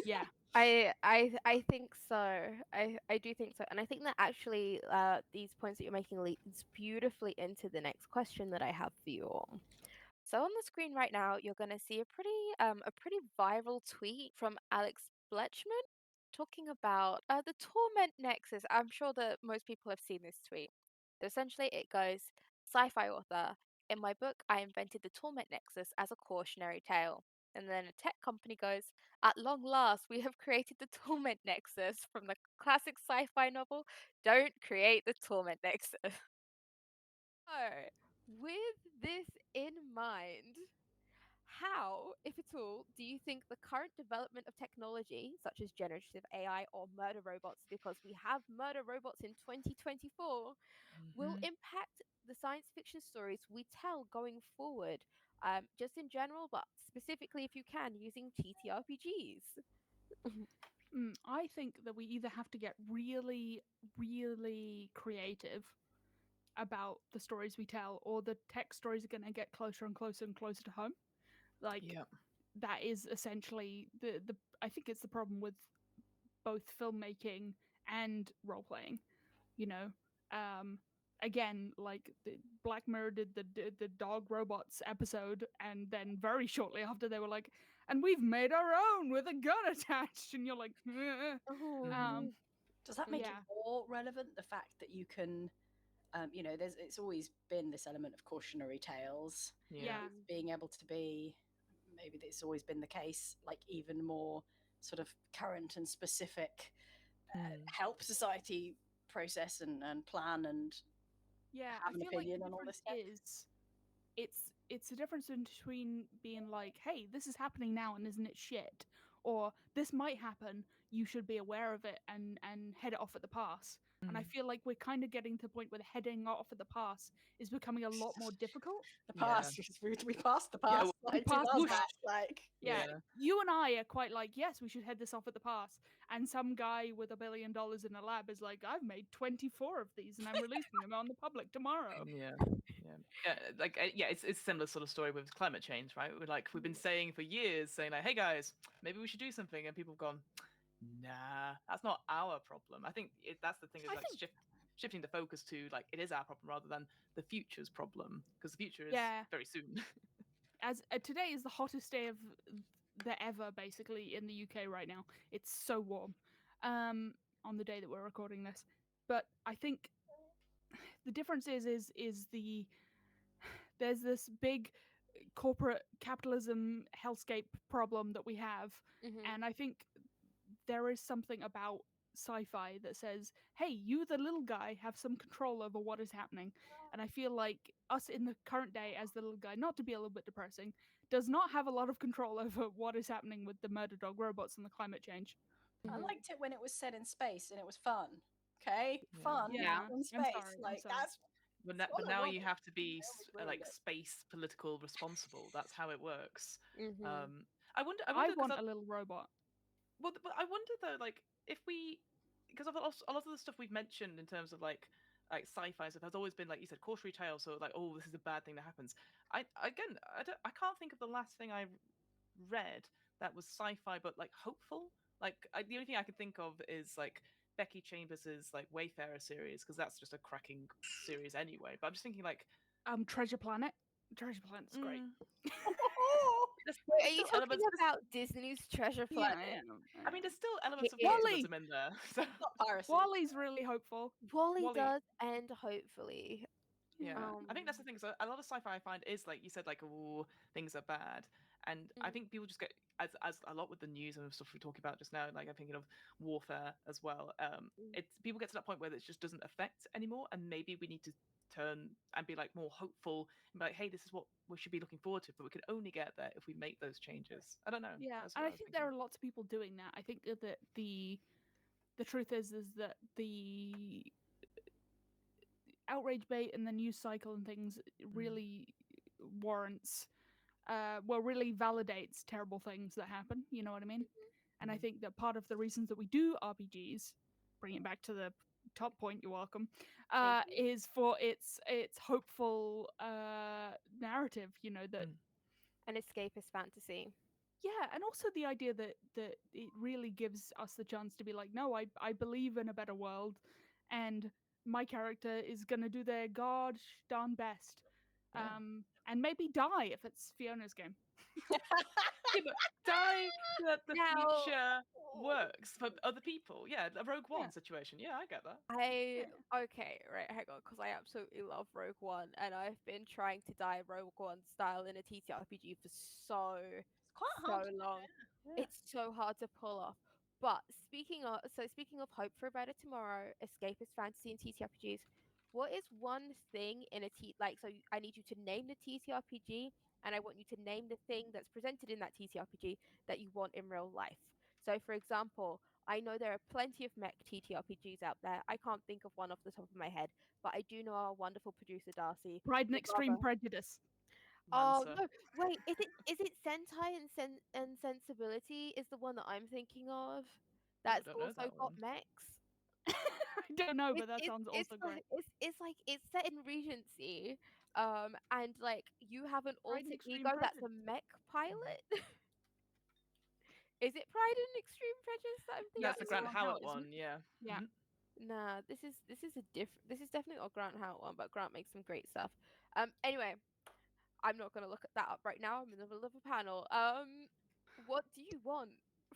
Yeah. I think so. I do think so, and I think that actually these points that you're making leads beautifully into the next question that I have for you all. So on the screen right now, you're going to see a pretty viral tweet from Alex Bletchman talking about the torment nexus. I'm sure that most people have seen this tweet. So essentially, it goes, "Sci-fi author, in my book, I invented the torment nexus as a cautionary tale." And then a tech company goes, "At long last, we have created the torment nexus from the classic sci-fi novel. Don't create the torment nexus." So, with this in mind, how, if at all, do you think the current development of technology, such as generative AI or murder robots, because we have murder robots in 2024, will impact the science fiction stories we tell going forward? Just in general, but specifically, if you can, using TTRPGs. I think that we either have to get really, really creative about the stories we tell, or the tech stories are going to get closer and closer and closer to home. Like, that is essentially the I think it's the problem with both filmmaking and role playing. You know, again, like the Black Mirror did the dog robots episode, and then very shortly after they were like, "And we've made our own with a gun attached," and you're like, does that make it yeah. more relevant, the fact that you can it's always been this element of cautionary tales, Yeah. being able to be, maybe it's always been the case, like even more sort of current and specific, help society process and plan and Yeah, I have an feel like the opinion on all difference this stuff. is it's a difference in between being like, hey, this is happening now and isn't it shit? Or this might happen, you should be aware of it and head it off at the pass. And I feel like we're kind of getting to the point where the heading off at the pass is becoming a lot more difficult. The past, we passed the Yeah, past, well, like past 2000, whoosh. like Yeah, you and I are quite like, yes, we should head this off at the pass. And some guy with $1 billion in a lab is like, I've made 24 of these and I'm releasing them on the public tomorrow. It's a similar sort of story with climate change, right? We've been saying for years, saying like, hey guys, maybe we should do something, and people have gone, nah, that's not our problem. I think that's the thing, is like shifting the focus to like it is our problem rather than the future's problem, because the future is very soon. As today is the hottest day of the ever, basically, in the UK right now. It's so warm on the day that we're recording this. But I think the difference is the there's this big corporate capitalism hellscape problem that we have, and I think there is something about sci-fi that says, hey, you the little guy have some control over what is happening. And I feel like us in the current day as the little guy, not to be a little bit depressing, does not have a lot of control over what is happening with the murder dog robots and the climate change. I liked it when it was set in space and it was fun. Okay, fun Yeah, in I'm space. sorry, Like I'm sorry. that's. But now you have to be really like good. space political responsible. That's how it works. Mm-hmm. I wonder. I 'cause want a little robot. Well, but I wonder though, like if we, because of a lot of the stuff we've mentioned in terms of like sci-fi stuff has always been like you said cautionary tale. So like, oh, this is a bad thing that happens. I can't think of the last thing I read that was sci-fi but like hopeful. Like the only thing I can think of is like Becky Chambers's like Wayfarer series, because that's just a cracking series anyway. But I'm just thinking like Treasure Planet. Treasure Planet's great. Wait, are you talking about Disney's Treasure Planet? I mean, there's still elements of Wall-E. capitalism in there. So. Wall-E's really hopeful. Wall-E does end hopefully. Yeah, I think that's the thing. So a lot of sci-fi I find is like you said, like oh, things are bad, and I think people just get as a lot with the news and stuff we talk about just now. Like I'm thinking of warfare as well. It's people get to that point where it just doesn't affect anymore, and maybe we need to turn and be like more hopeful and be like, hey, this is what we should be looking forward to, but we can only get there if we make those changes. I don't know. Yeah, and I think there are lots of people doing that. I think that the truth is that the outrage bait and the news cycle and things really warrants really validates terrible things that happen, you know what I mean? And I think that part of the reasons that we do RPGs, bring it back to the top point, you're welcome, is for its hopeful narrative, you know, that an escapist fantasy. Yeah, and also the idea that it really gives us the chance to be like, no, I believe in a better world, and my character is gonna do their gosh darn best, and maybe die if it's Fiona's game. Die so that the Now- future works for other people. Yeah, a Rogue One situation. Yeah, I get that. Okay, right, hang on, because I absolutely love Rogue One, and I've been trying to die Rogue One style in a TTRPG for so long. It's so hard to pull off. But speaking of hope for a better tomorrow, escapist fantasy and TTRPGs, what is one thing in a I need you to name the TTRPG, and I want you to name the thing that's presented in that TTRPG that you want in real life. So, for example, I know there are plenty of mech TTRPGs out there. I can't think of one off the top of my head, but I do know our wonderful producer Darcy. Pride and Extreme Prejudice. Oh no! Wait, is it Sentai and Sensibility? Is the one that I'm thinking of? That's also got mechs. I don't know, but that sounds also great. It's set in Regency, and like you have an alter ego that's a mech pilot. Is it Pride and Extreme Prejudice that I'm thinking? That's the Grant Howitt one, yeah. Yeah. Nah, this is definitely not Grant Howitt one, but Grant makes some great stuff. Anyway, I'm not gonna look at that up right now. I'm in the middle of a panel. What do you want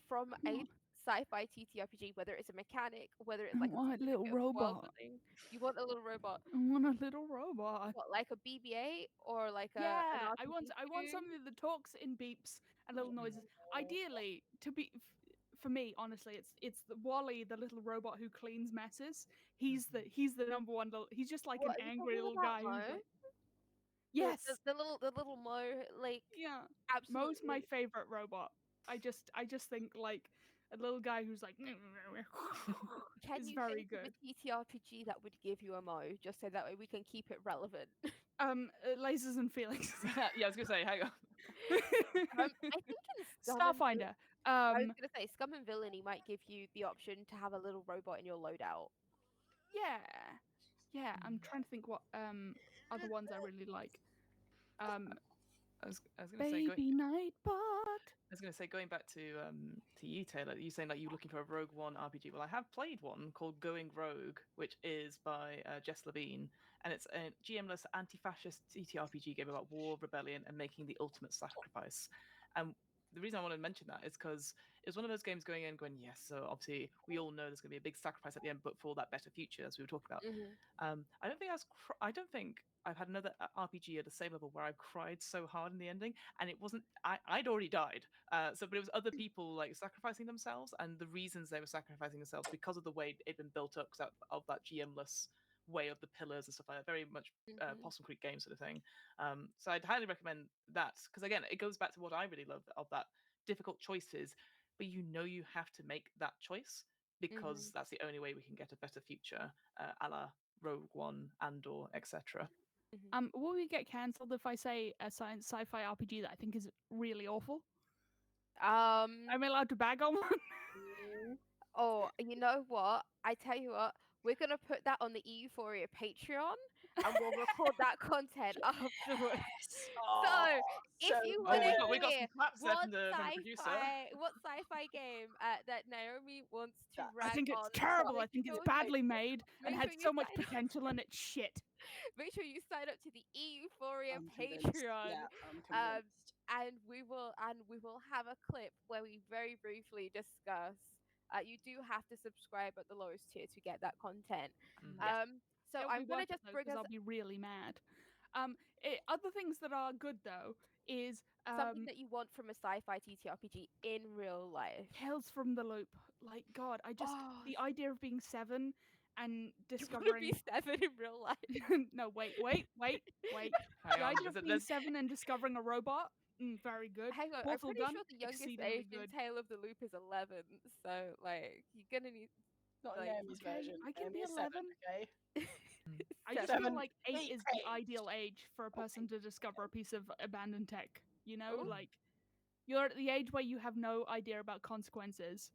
from a sci-fi TTRPG? Whether it's a mechanic, whether it's like a little robot. You want a little robot. I want a little robot. What, like a BB-8 or like a? Yeah, I want something that talks in beeps and little noises. Ideally, for me, honestly, it's the Wally, the little robot who cleans messes. He's the number one. He's just like an angry little guy. Who's like, yes, the little Mo, like absolutely. Mo's my favorite robot. I just think like a little guy who's like is very good. Of a TTRPG that would give you a Mo, just so that way we can keep it relevant. Lasers and Felix. Yeah, I was gonna say, hang on. I think in Starfinder. I was gonna say Scum and Villainy might give you the option to have a little robot in your loadout. Yeah. I'm trying to think what other ones I really like. I was gonna Baby Nightbot. I was gonna say, going back to you, Taylor, you saying like you looking for a Rogue One RPG. Well, I have played one called Going Rogue, which is by Jess Levine, and it's a GM-less anti-fascist TTRPG game about war, rebellion, and making the ultimate sacrifice. And the reason I want to mention that is because was one of those games going in, going, yes. So obviously, we all know there's going to be a big sacrifice at the end, but for that better future, as we were talking about. I don't think I don't think I've had another RPG at the same level where I've cried so hard in the ending, and it wasn't. I'd already died. But it was other people like sacrificing themselves, and the reasons they were sacrificing themselves because of the way it'd been built up, of that GM-less way of the pillars and stuff like that. Very much Possum Creek game sort of thing. So I'd highly recommend that, because again, it goes back to what I really love of that difficult choices, but you have to make that choice because that's the only way we can get a better future, a la Rogue One, Andor, etc. Will we get cancelled if I say a science sci-fi RPG that I think is really awful? I'm allowed to bag on one? Oh, you know what? I tell you what, we're gonna put that on the EUphoria Patreon, and we'll record that content afterwards. So, if you want to we got hear some claps there what from the producer. what sci-fi game that Naomi wants to I rag I think it's on, terrible. I make think it's sure badly you- made make and sure had you so much sign up. potential, and it's shit. Make sure you sign up to the EUphoria I'm convinced. Patreon. Yeah, I'm convinced. And we will have a clip where we very briefly discuss. You do have to subscribe at the lowest tier to get that content. So It'll I'm be gonna worth it, just though, bring 'cause us I'll be really mad. Other things that are good though is something that you want from a sci-fi TTRPG in real life. Tales from the Loop. Like, God, Oh, the idea of being 7 and you want to discovering be 7 in real life? no, wait. The Hang on, idea of being 7 and discovering a robot, very good. Hang on, I'm Portal pretty gun, sure the youngest exceedingly age in good. Tale of the Loop is 11. So like, you're gonna need Not like, Naomi's okay, version. I can be Naomi is 11. 7, okay? I just 7. feel like 8 Eight is the cranes. ideal age for a person to discover a piece of abandoned tech. You know, Ooh. like you're at the age where you have no idea about consequences,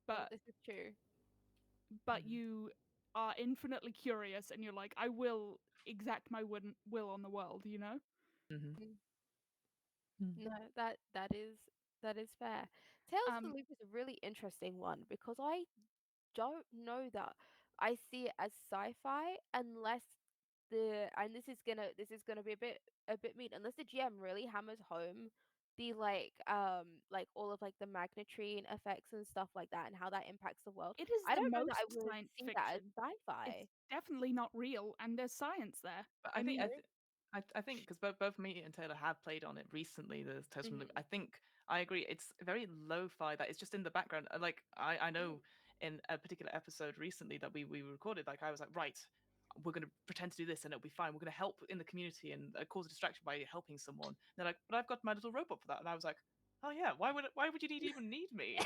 Well, but this is true. you are infinitely curious, and you're like, I will exact my will on the world. You know. No, that is fair. Tales of the Loop is a really interesting one because I don't know that I see it as sci-fi unless this is gonna be a bit mean, unless the GM really hammers home the like all of like the magnetrine effects and stuff like that and how that impacts the world. It is I the don't know that I most would science see that as fiction. sci-fi. It's definitely not real, and there's science there. But I mean, I think because both me and Taylor have played on it recently, the Tales from the Loop. I think I agree. It's very lo-fi that it's just in the background. Like I know in a particular episode recently that we recorded, like I was like, right, we're going to pretend to do this and it'll be fine. We're going to help in the community and cause a distraction by helping someone. And they're like, but I've got my little robot for that. And I was like, oh yeah, why would you even need me?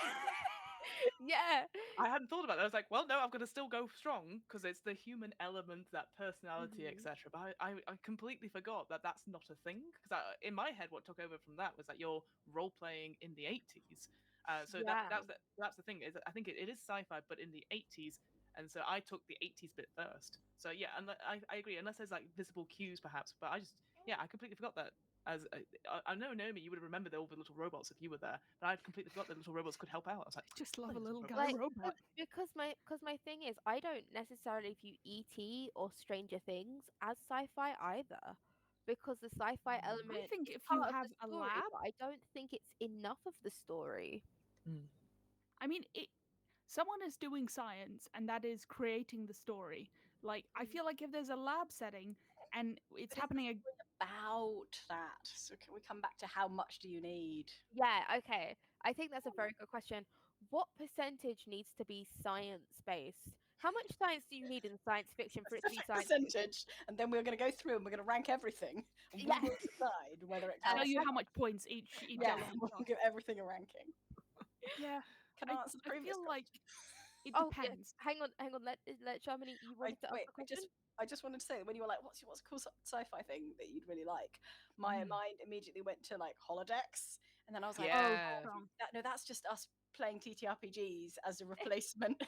Yeah. I hadn't thought about that. I was like, well, no, I'm going to still go strong because it's the human element, that personality, etc. But I completely forgot that that's not a thing, because in my head, what took over from that was that you're role playing in the 80s. So that's the thing. Is I think it is sci-fi, but in the 80s. And so I took the 80s bit first. So yeah, and I agree, unless there's like visible cues perhaps, but I completely forgot that. As I know, Naomi, you would have remembered all the little robots if you were there, but I'd completely forgot that little robots could help out. I was like, I just love a little guy Like, robot. because my thing is I don't necessarily view ET or Stranger Things as sci-fi either, because the sci-fi element I think is if you part of have the a story, lab, but I don't think it's enough of the story. I mean, someone is doing science, and that is creating the story. Like, I feel like if there's a lab setting and it's happening About that. So can we come back to how much do you need? Yeah, okay. I think that's a very good question. What percentage needs to be science-based? How much science do you need in science fiction for it to be Specific science fiction? percentage, and then we're going to go through and we're going to rank everything. And we will decide whether it tell counts. you how much points each Yeah, element we'll costs. give everything a ranking. Yeah, Can I answer the I previous feel question? like it Oh, yeah. depends. Hang on. Let Shamini. You wanted to ask the question? I just wanted to say that when you were like, what's a cool sci-fi thing that you'd really like? My mind immediately went to like holodecks, and then I was like, Yeah. that's just us playing TTRPGs as a replacement.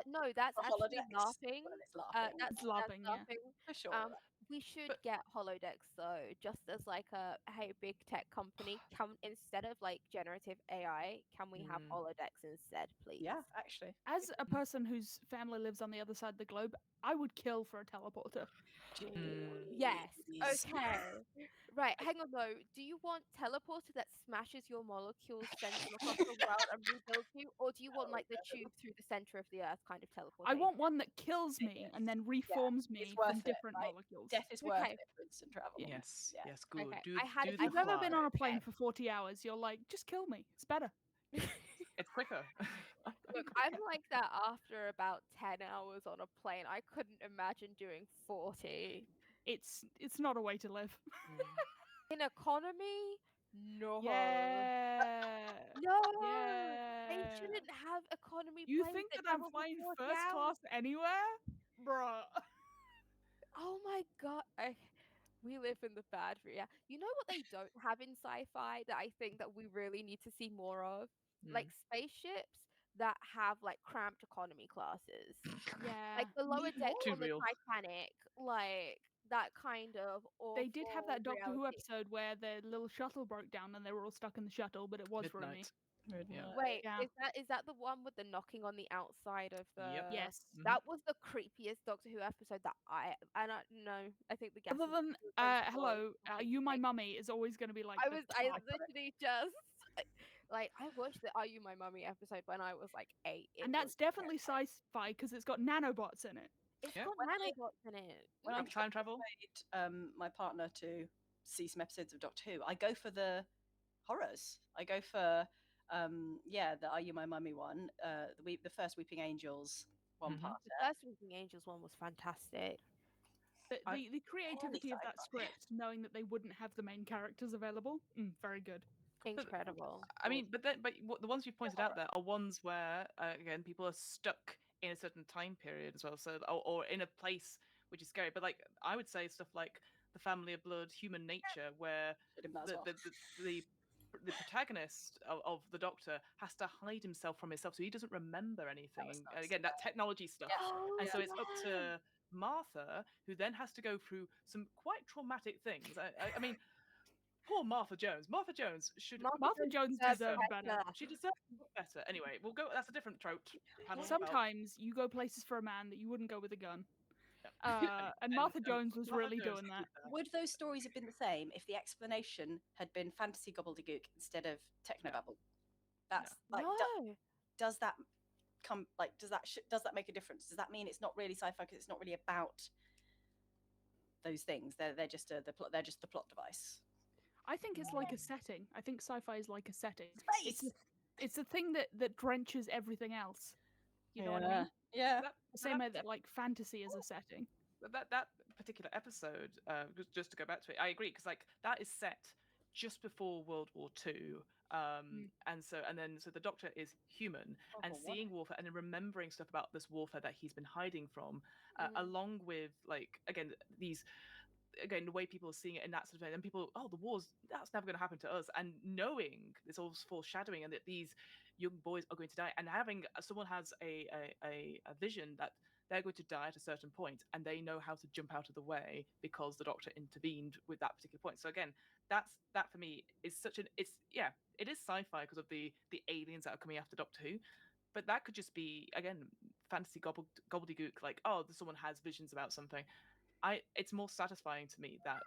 No, that's for actually holodecks. laughing. Well, it's laughing. That's laughing, yeah. laughing. For sure. We should get holodecks though, just as like hey, big tech company, come instead of like generative AI, can we have holodecks instead, please? Yeah, actually. As a person whose family lives on the other side of the globe, I would kill for a teleporter. Yes. Okay. Right, hang on though. Do you want teleporter that smashes your molecules, sends them across the world, and rebuilds you, or do you want like the tube through the center of the earth kind of I teleportation? want one that kills me and then reforms me It's from worth it. different Like, molecules. death is worth Okay. it for instant travel. Yes, Yeah. yes, good. Okay, Do I had- do I've the If you've ever been fly. on a plane Okay. for 40 hours, you're like, just kill me. It's better. It's quicker. Look, I'm like that after about 10 hours on a plane. I couldn't imagine doing 40. It's not a way to live. In economy? No. Yeah. No! They Yeah. shouldn't have economy You planes think that that I'm travel for flying 40 first hours. class anywhere? Bruh. Oh my god. We live in the bad reality. You know what they don't have in sci-fi that I think that we really need to see more of? Like spaceships that have like cramped economy classes. Yeah. Like the lower Need deck Too on the real. Titanic, like that kind of awful They did have that Doctor Who reality. episode where the little shuttle broke down and they were all stuck in the shuttle, but it was roomy. Midnight. Yeah. Wait, Yeah. is that the one with the knocking on the outside of the? Yep. Yes. That was the creepiest Doctor Who episode that I think the guest. Other than hello, You My Mummy is always going to be like I the was top. literally just like I watched the Are You My Mummy episode when I was like 8. It And that's was definitely terrifying. sci-fi because it's got nanobots in it. It's Yeah. got When I- nanobots in it. When I'm Time travel. my partner to see some episodes of Doctor Who, I go for the horrors. I go for the Are You My Mummy one, the first Weeping Angels one Mhm. part. The first Weeping Angels one was fantastic. The creativity of that sci-fi. script, knowing that they wouldn't have the main characters available, very good. Incredible. I mean, but the ones you've pointed out there are ones where again people are stuck in a certain time period as well, so or in a place which is scary. But like I would say stuff like The Family of Blood, Human Nature, where Should have done that as well. the protagonist of the Doctor has to hide himself from himself, so he doesn't remember anything. was And nice. again, that technology stuff, Oh, and so it's up yeah. to Martha, who then has to go through some quite traumatic things. I mean. Poor Martha Jones. Martha Jones should. Martha Jones deserves deserved better. She deserves better. Anyway, we'll go. That's a different trope. Panel. Sometimes you go places for a man that you wouldn't go with a gun. And And- Martha and Jones was Martha really Jones doing that. did Would those stories have been the same if the explanation had been fantasy gobbledygook instead of technobabble? That's like, No. does that come like does that make a difference? Does that mean it's not really sci-fi because it's not really about those things? They're just they're just the plot device. I think it's like a setting. I think sci-fi is like a setting. Space. It's the thing that drenches everything else. You know what I mean? Yeah. The same way that like fantasy is a setting. that particular episode, just to go back to it, I agree because like that is set just before World War II, and then the Doctor is human and seeing warfare and then remembering stuff about this warfare that he's been hiding from, along with like again the way people are seeing it in that sort of way, and people, the war's that's never going to happen to us, and knowing this all foreshadowing and that these young boys are going to die, and having someone has a vision that they're going to die at a certain point, and they know how to jump out of the way because the Doctor intervened with that particular point. So again, that for me is it is sci-fi because of the aliens that are coming after Doctor Who. But that could just be again fantasy gobbledygook, like someone has visions about something. It's more satisfying to me that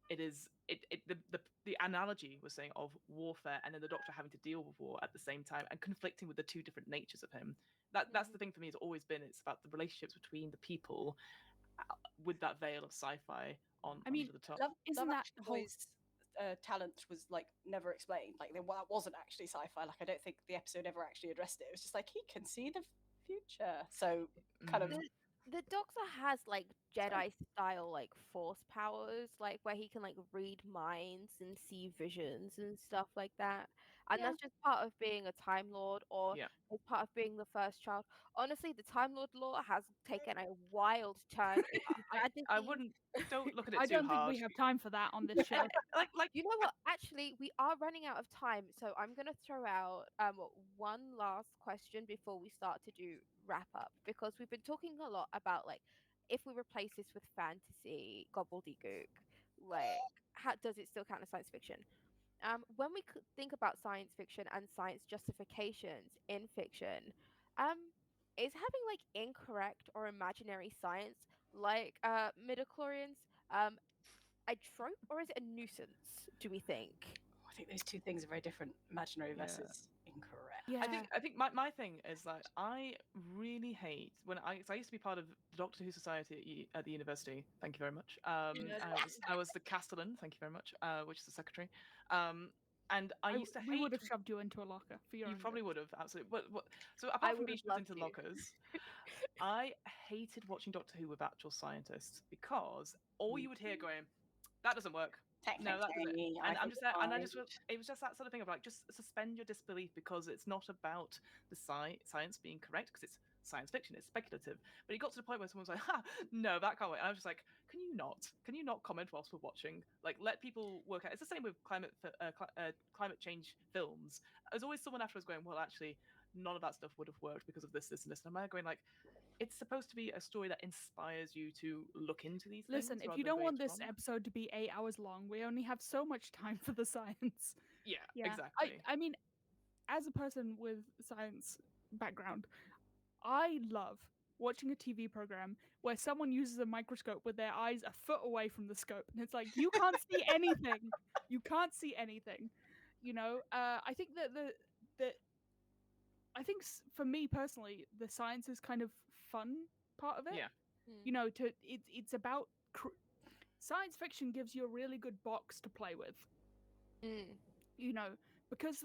it is the analogy was saying of warfare and then the Doctor having to deal with war at the same time and conflicting with the two different natures of him. That's the thing for me. Has always been it's about the relationships between the people with that veil of sci-fi on under the top. Isn't that the whole talent was like never explained? Like that wasn't actually sci-fi. Like I don't think the episode ever actually addressed it. It was just like he can see the future. So kind of. The Doctor has like Jedi style like force powers, like where he can like read minds and see visions and stuff like that. And that's just part of being a Time Lord, or it's part of being the first child. Honestly, the Time Lord lore has taken a wild turn. I wouldn't. Don't look at it I too don't hard. think we have time for that on this show. like you know what? Actually, we are running out of time, so I'm gonna throw out one last question before we start to do wrap up, because we've been talking a lot about like if we replace this with fantasy gobbledygook, like how does it still count as science fiction? When we think about science fiction and science justifications in fiction, is having like incorrect or imaginary science like midichlorians a trope or is it a nuisance, do we think? I think those two things are very different. Imaginary versus incorrect. Yeah. I think my thing is like I really hate when I used to be part of the Doctor Who Society at the university. Thank you very much. I was the Castellan. Thank you very much. Which is the secretary. And I used to hate. We would have shoved you into a locker for your. You own probably good. would have, absolutely. But so I apart from would being have shoved loved into to. lockers, I hated watching Doctor Who with actual scientists because all you would hear going, "That doesn't work. No, that doesn't." And I'm just there, and it was just that sort of thing of like, just suspend your disbelief because it's not about the science being correct because it's science fiction, it's speculative. But it got to the point where someone was like, "Ha, no, that can't work." And I was just like, "Can you not comment whilst we're watching? Like, let people work out." It's the same with climate change films. There's always someone afterwards going, "Well, actually, none of that stuff would have worked because of this, this, and this." And I'm there going like, it's supposed to be a story that inspires you to look into these things. Listen, if you don't want this episode to be 8 hours long, we only have so much time for the science. Yeah, exactly. I mean, as a person with science background, I love watching a TV program where someone uses a microscope with their eyes a foot away from the scope, and it's like you can't see anything. You can't see anything. You know, I think that I think for me personally, the science is kind of fun part of it. Yeah. You know, it's about science fiction gives you a really good box to play with. You know, because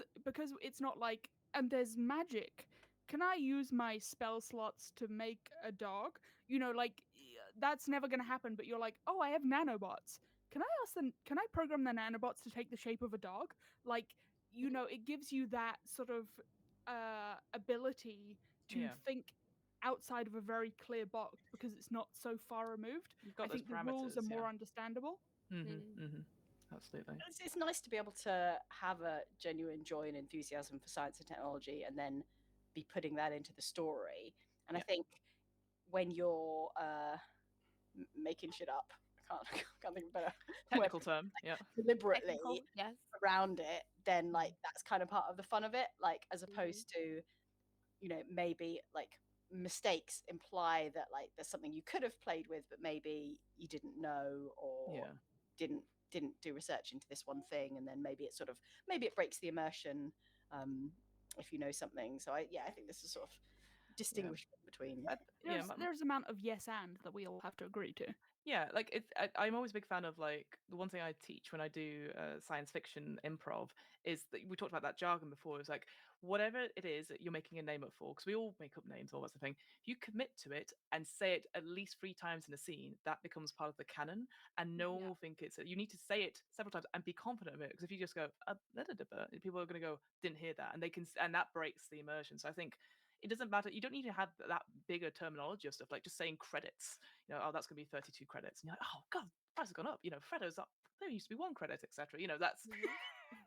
it's not like, and there's magic. Can I use my spell slots to make a dog? You know, like that's never going to happen. But you're like, oh, I have nanobots. Can I program the nanobots to take the shape of a dog? Like, you know, it gives you that sort of ability to think outside of a very clear box because it's not so far removed. I think the rules are more understandable. Absolutely. It's nice to be able to have a genuine joy and enthusiasm for science and technology and then be putting that into the story. And I think when you're making shit up, I can't think of a better technical term, deliberately around it, then like that's kind of part of the fun of it, like as opposed to, you know, maybe like mistakes imply that like there's something you could have played with but maybe you didn't know or didn't do research into this one thing, and then maybe it breaks the immersion if you know something. So I think this is sort of distinguishment between there's amount of yes and that we all have to agree to. Yeah, like I'm always a big fan of like the one thing I teach when I do science fiction improv is that we talked about that jargon before. It's like whatever it is that you're making a name up for, because we all make up names, all that's the thing. If you commit to it and say it at least 3 times in a scene, that becomes part of the canon, and no one will think it's. You need to say it several times and be confident of it, because if you just go people are going to go, didn't hear that, and that breaks the immersion. So I think. It doesn't matter. You don't need to have that bigger terminology of stuff, like just saying credits. You know, oh, that's going to be 32 credits. And you're like, oh, God, the price has gone up. You know, Freddo's up. There used to be 1 credit, etc. You know, that's...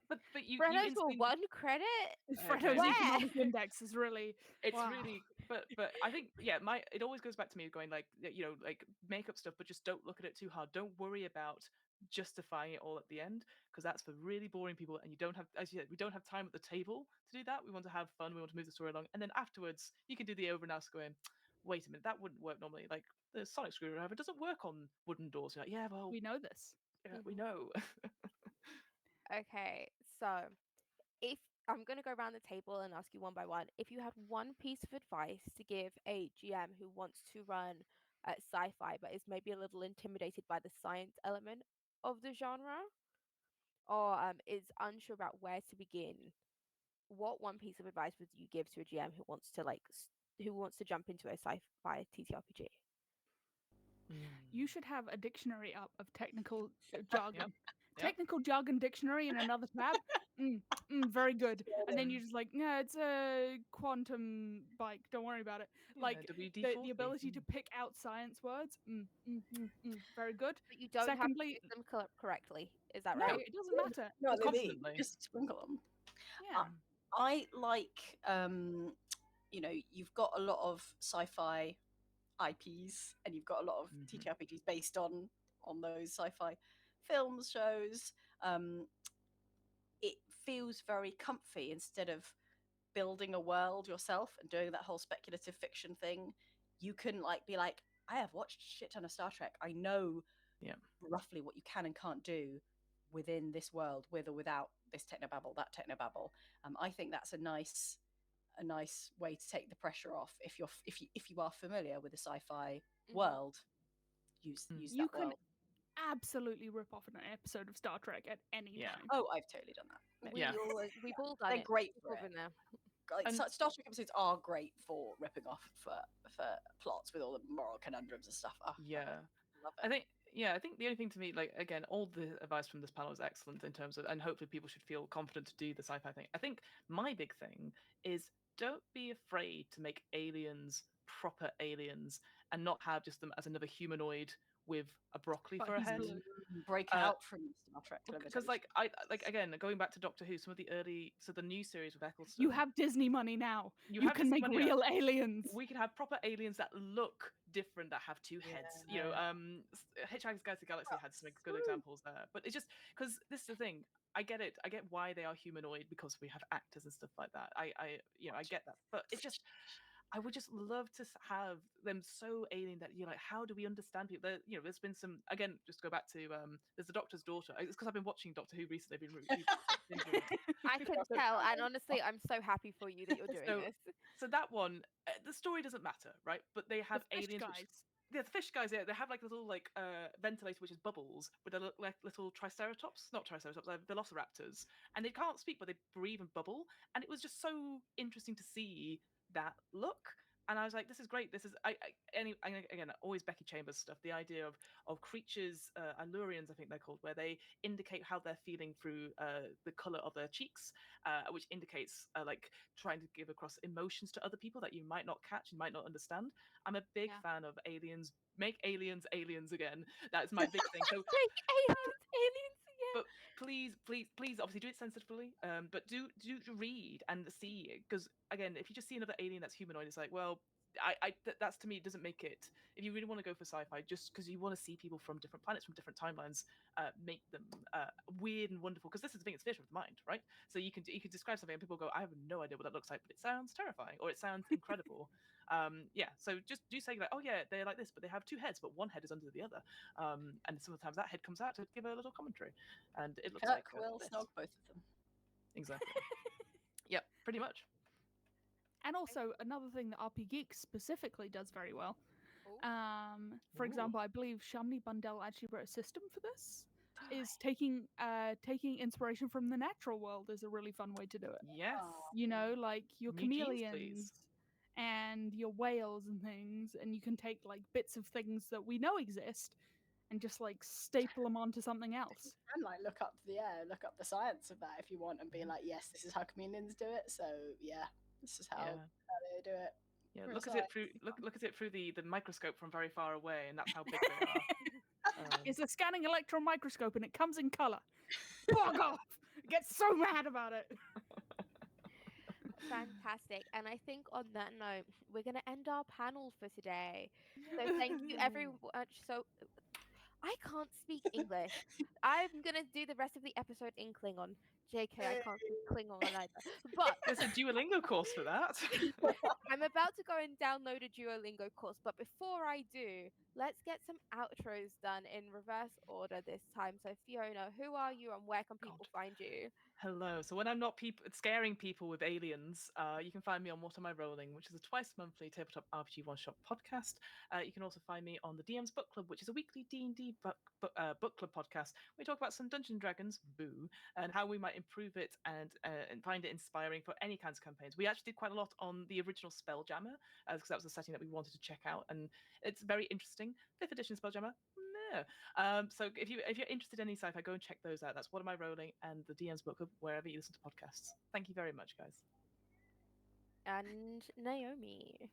But you... Freddo's for 1 credit? Freddo's economic index is really... It's really... But I think, it always goes back to me going, like, you know, like, make up stuff, but just don't look at it too hard. Don't worry about justifying it all at the end, because that's for really boring people, and you don't have, as you said, we don't have time at the table to do that. We want to have fun, we want to move the story along, and then afterwards you can do the over and out going, wait a minute, that wouldn't work normally. Like the sonic screwdriver doesn't work on wooden doors. You're like, yeah, well, we know this. We know. Okay, so if I'm going to go around the table and ask you one by one, if you had one piece of advice to give a GM who wants to run sci-fi but is maybe a little intimidated by the science element of the genre, or is unsure about where to begin, what one piece of advice would you give to a GM who wants to jump into a sci-fi TTRPG? You should have a dictionary up of technical jargon. Technical jargon dictionary in another tab. Very good. And then you're just like, no, it's a quantum bike. Don't worry about it. Like the ability to pick out science words. Very good. But you don't have to use them correctly. Is that right? No, it doesn't matter. No, just sprinkle them. Yeah. I like, you know, you've got a lot of sci-fi IPs, and you've got a lot of TTRPGs based on those sci-fi films, shows. It feels very comfy instead of building a world yourself and doing that whole speculative fiction thing. You can like be like, I have watched a shit ton of Star Trek. I know roughly what you can and can't do within this world, with or without this technobabble, that technobabble. I think that's a nice way to take the pressure off. If you are familiar with the sci-fi world, use You that can world. absolutely rip off an episode of Star Trek at any time. Oh, I've totally done that. We've all done They're it. great We've for all been it. there. Like, Star Trek episodes are great for ripping off for plots with all the moral conundrums and stuff. Oh, love it. I think the only thing to me, like, again, all the advice from this panel is excellent in terms of, and hopefully people should feel confident to do the sci-fi thing. I think my big thing is, don't be afraid to make aliens proper aliens and not have just them as another humanoid with a broccoli for a head. Break out from Star Trek. Because again, going back to Doctor Who, some of the new series with Eccleston. You have Disney money now. You can make real aliens. We can have proper aliens that look different, that have two heads. You know, Hitchhiker's Guide to the Galaxy had some good examples there. But it's just because this is the thing. I get it. I get why they are humanoid, because we have actors and stuff like that. I get that. But it's just, I would just love to have them so alien that you're like, how do we understand people? There's been some, again, just go back to there's the Doctor's daughter. It's because I've been watching Doctor Who recently. I can tell, and honestly, I'm so happy for you that you're doing this. So that one, the story doesn't matter, right? But they have aliens. The fish guys, they have like little ventilator, which is bubbles, but they look like little velociraptors, and they can't speak, but they breathe and bubble, and it was just so interesting to see that look. And I was like, this is great. This is again, always Becky Chambers stuff. The idea of creatures, Allurians, I think they're called, where they indicate how they're feeling through the color of their cheeks, which indicates like trying to give across emotions to other people that you might not catch and might not understand. I'm a big fan of aliens. Make aliens again. That's my big thing. So make aliens again. But please, obviously do it sensitively. But do read and see, because again, if you just see another alien that's humanoid, it's like, well, that's, to me, doesn't make it. If you really want to go for sci-fi, just because you want to see people from different planets, from different timelines, make them weird and wonderful. Because this is the thing; it's theatre of the mind, right? So you can describe something and people go, I have no idea what that looks like, but it sounds terrifying or it sounds incredible. So just do say like, oh yeah, they're like this, but they have two heads, but one head is under the other. And sometimes that head comes out to give a little commentary, and it looks like will snog both of them. Exactly. Yep, pretty much. And also, another thing that RP Geek specifically does very well. For example, I believe Shamini Bundell actually wrote a system for this. Is taking inspiration from the natural world is a really fun way to do it. Yes. You know, like your chameleons please. And your whales and things, and you can take like bits of things that we know exist and just like staple them onto something else. And like look up the science of that if you want, and be like, yes, this is how chameleons do it. So yeah. This is how they do it. Yeah, look at it through the microscope from very far away, and that's how big they are. It's a scanning electron microscope, and it comes in color. Bog off! I get so mad about it. Fantastic. And I think on that note, we're going to end our panel for today. So thank you everyone. So I can't speak English. I'm going to do the rest of the episode in Klingon. JK, I can't speak Klingon either. But there's a Duolingo course for that. I'm about to go and download a Duolingo course. But before I do, let's get some outros done in reverse order this time. So Fiona, who are you and where can people find you? Hello. So when I'm not scaring people with aliens, you can find me on What Am I Rolling, which is a twice-monthly tabletop RPG one-shot podcast. You can also find me on the DM's Book Club, which is a weekly D&D book club podcast. We talk about some Dungeons & Dragons, boo, and how we might improve it and find it inspiring for any kinds of campaigns. We actually did quite a lot on the original Spelljammer, because that was the setting that we wanted to check out, and it's very interesting. 5th edition Spelljammer. So if you're interested in any sci-fi, go and check those out. That's What Am I Rolling and the DM's Book Club, wherever you listen to podcasts. Thank you very much, guys. And Naomi.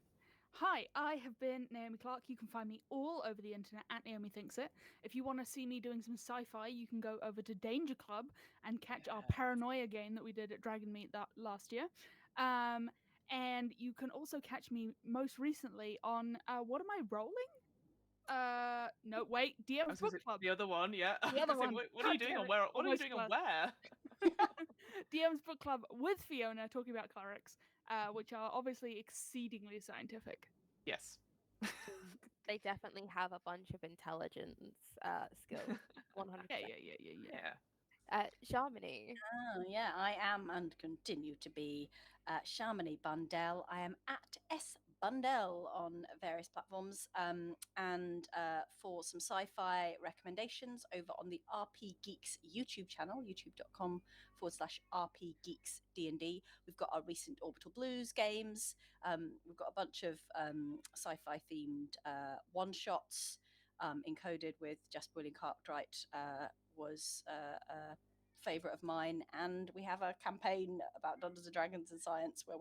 Hi, I have been Naomi Clark. You can find me all over the internet at Naomi Thinks It. If you want to see me doing some sci-fi, you can go over to Danger Club and catch our Paranoia game that we did at Dragon Meet that last year. And you can also catch me most recently on What Am I Rolling? No, wait, DM's Book Club. The other one, yeah. The other one. What are you doing on where? What are you doing on where? DM's Book Club with Fiona, talking about clerics, which are obviously exceedingly scientific. Yes. They definitely have a bunch of intelligence skills. 100%. Yeah. Shamini. Oh, yeah, I am and continue to be Shamini Bundell. I am at S Bundell on various platforms. And for some sci-fi recommendations over on the RP Geeks YouTube channel, youtube.com/RP Geeks D&D. We've got our recent Orbital Blues games. We've got a bunch of sci-fi themed one-shots encoded with Just Boiling Cartwright was favorite of mine, and we have a campaign about Dungeons and Dragons and science where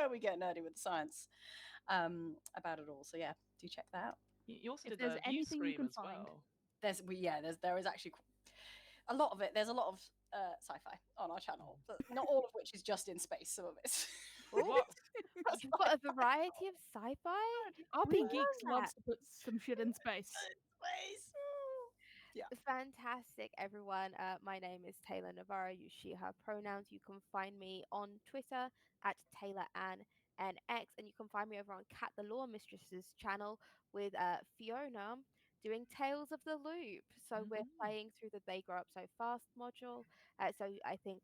we get nerdy with the science about it all. So yeah, do check that out. You also If did there's a view anything you scream can as find. well. There is actually a lot of it. There's a lot of sci-fi on our channel, but not all of which is just in space. Some of it's What? You've got a variety of sci-fi? We RP love Geeks loves that. to put some shit in space. space. Yeah. Fantastic, everyone. My name is Taylor Navarro. Use she, her pronouns. You can find me on Twitter at TaylorAnnNX, and you can find me over on Cat the Law Mistress's channel with Fiona doing Tales of the Loop. So we're playing through the They Grow Up So Fast module. So I think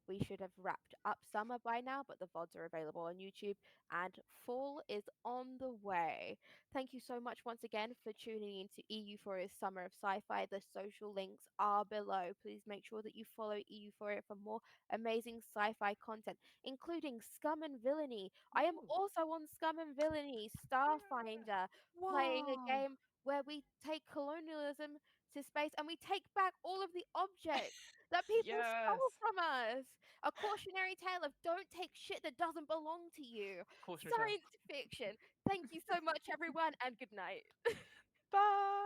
we should have wrapped up summer by now, but the VODs are available on YouTube and fall is on the way. Thank you so much once again for tuning in to EUphoria's Summer of Sci-Fi. The social links are below. Please make sure that you follow EUphoria for more amazing sci-fi content, including Scum and Villainy. I am also on Scum and Villainy, Starfinder, playing a game where we take colonialism to space and we take back all of the objects that people stole Yes. from us. A cautionary tale of don't take shit that doesn't belong to you. Cautionary tale. Science fiction. Thank you so much, everyone, and good night. Bye.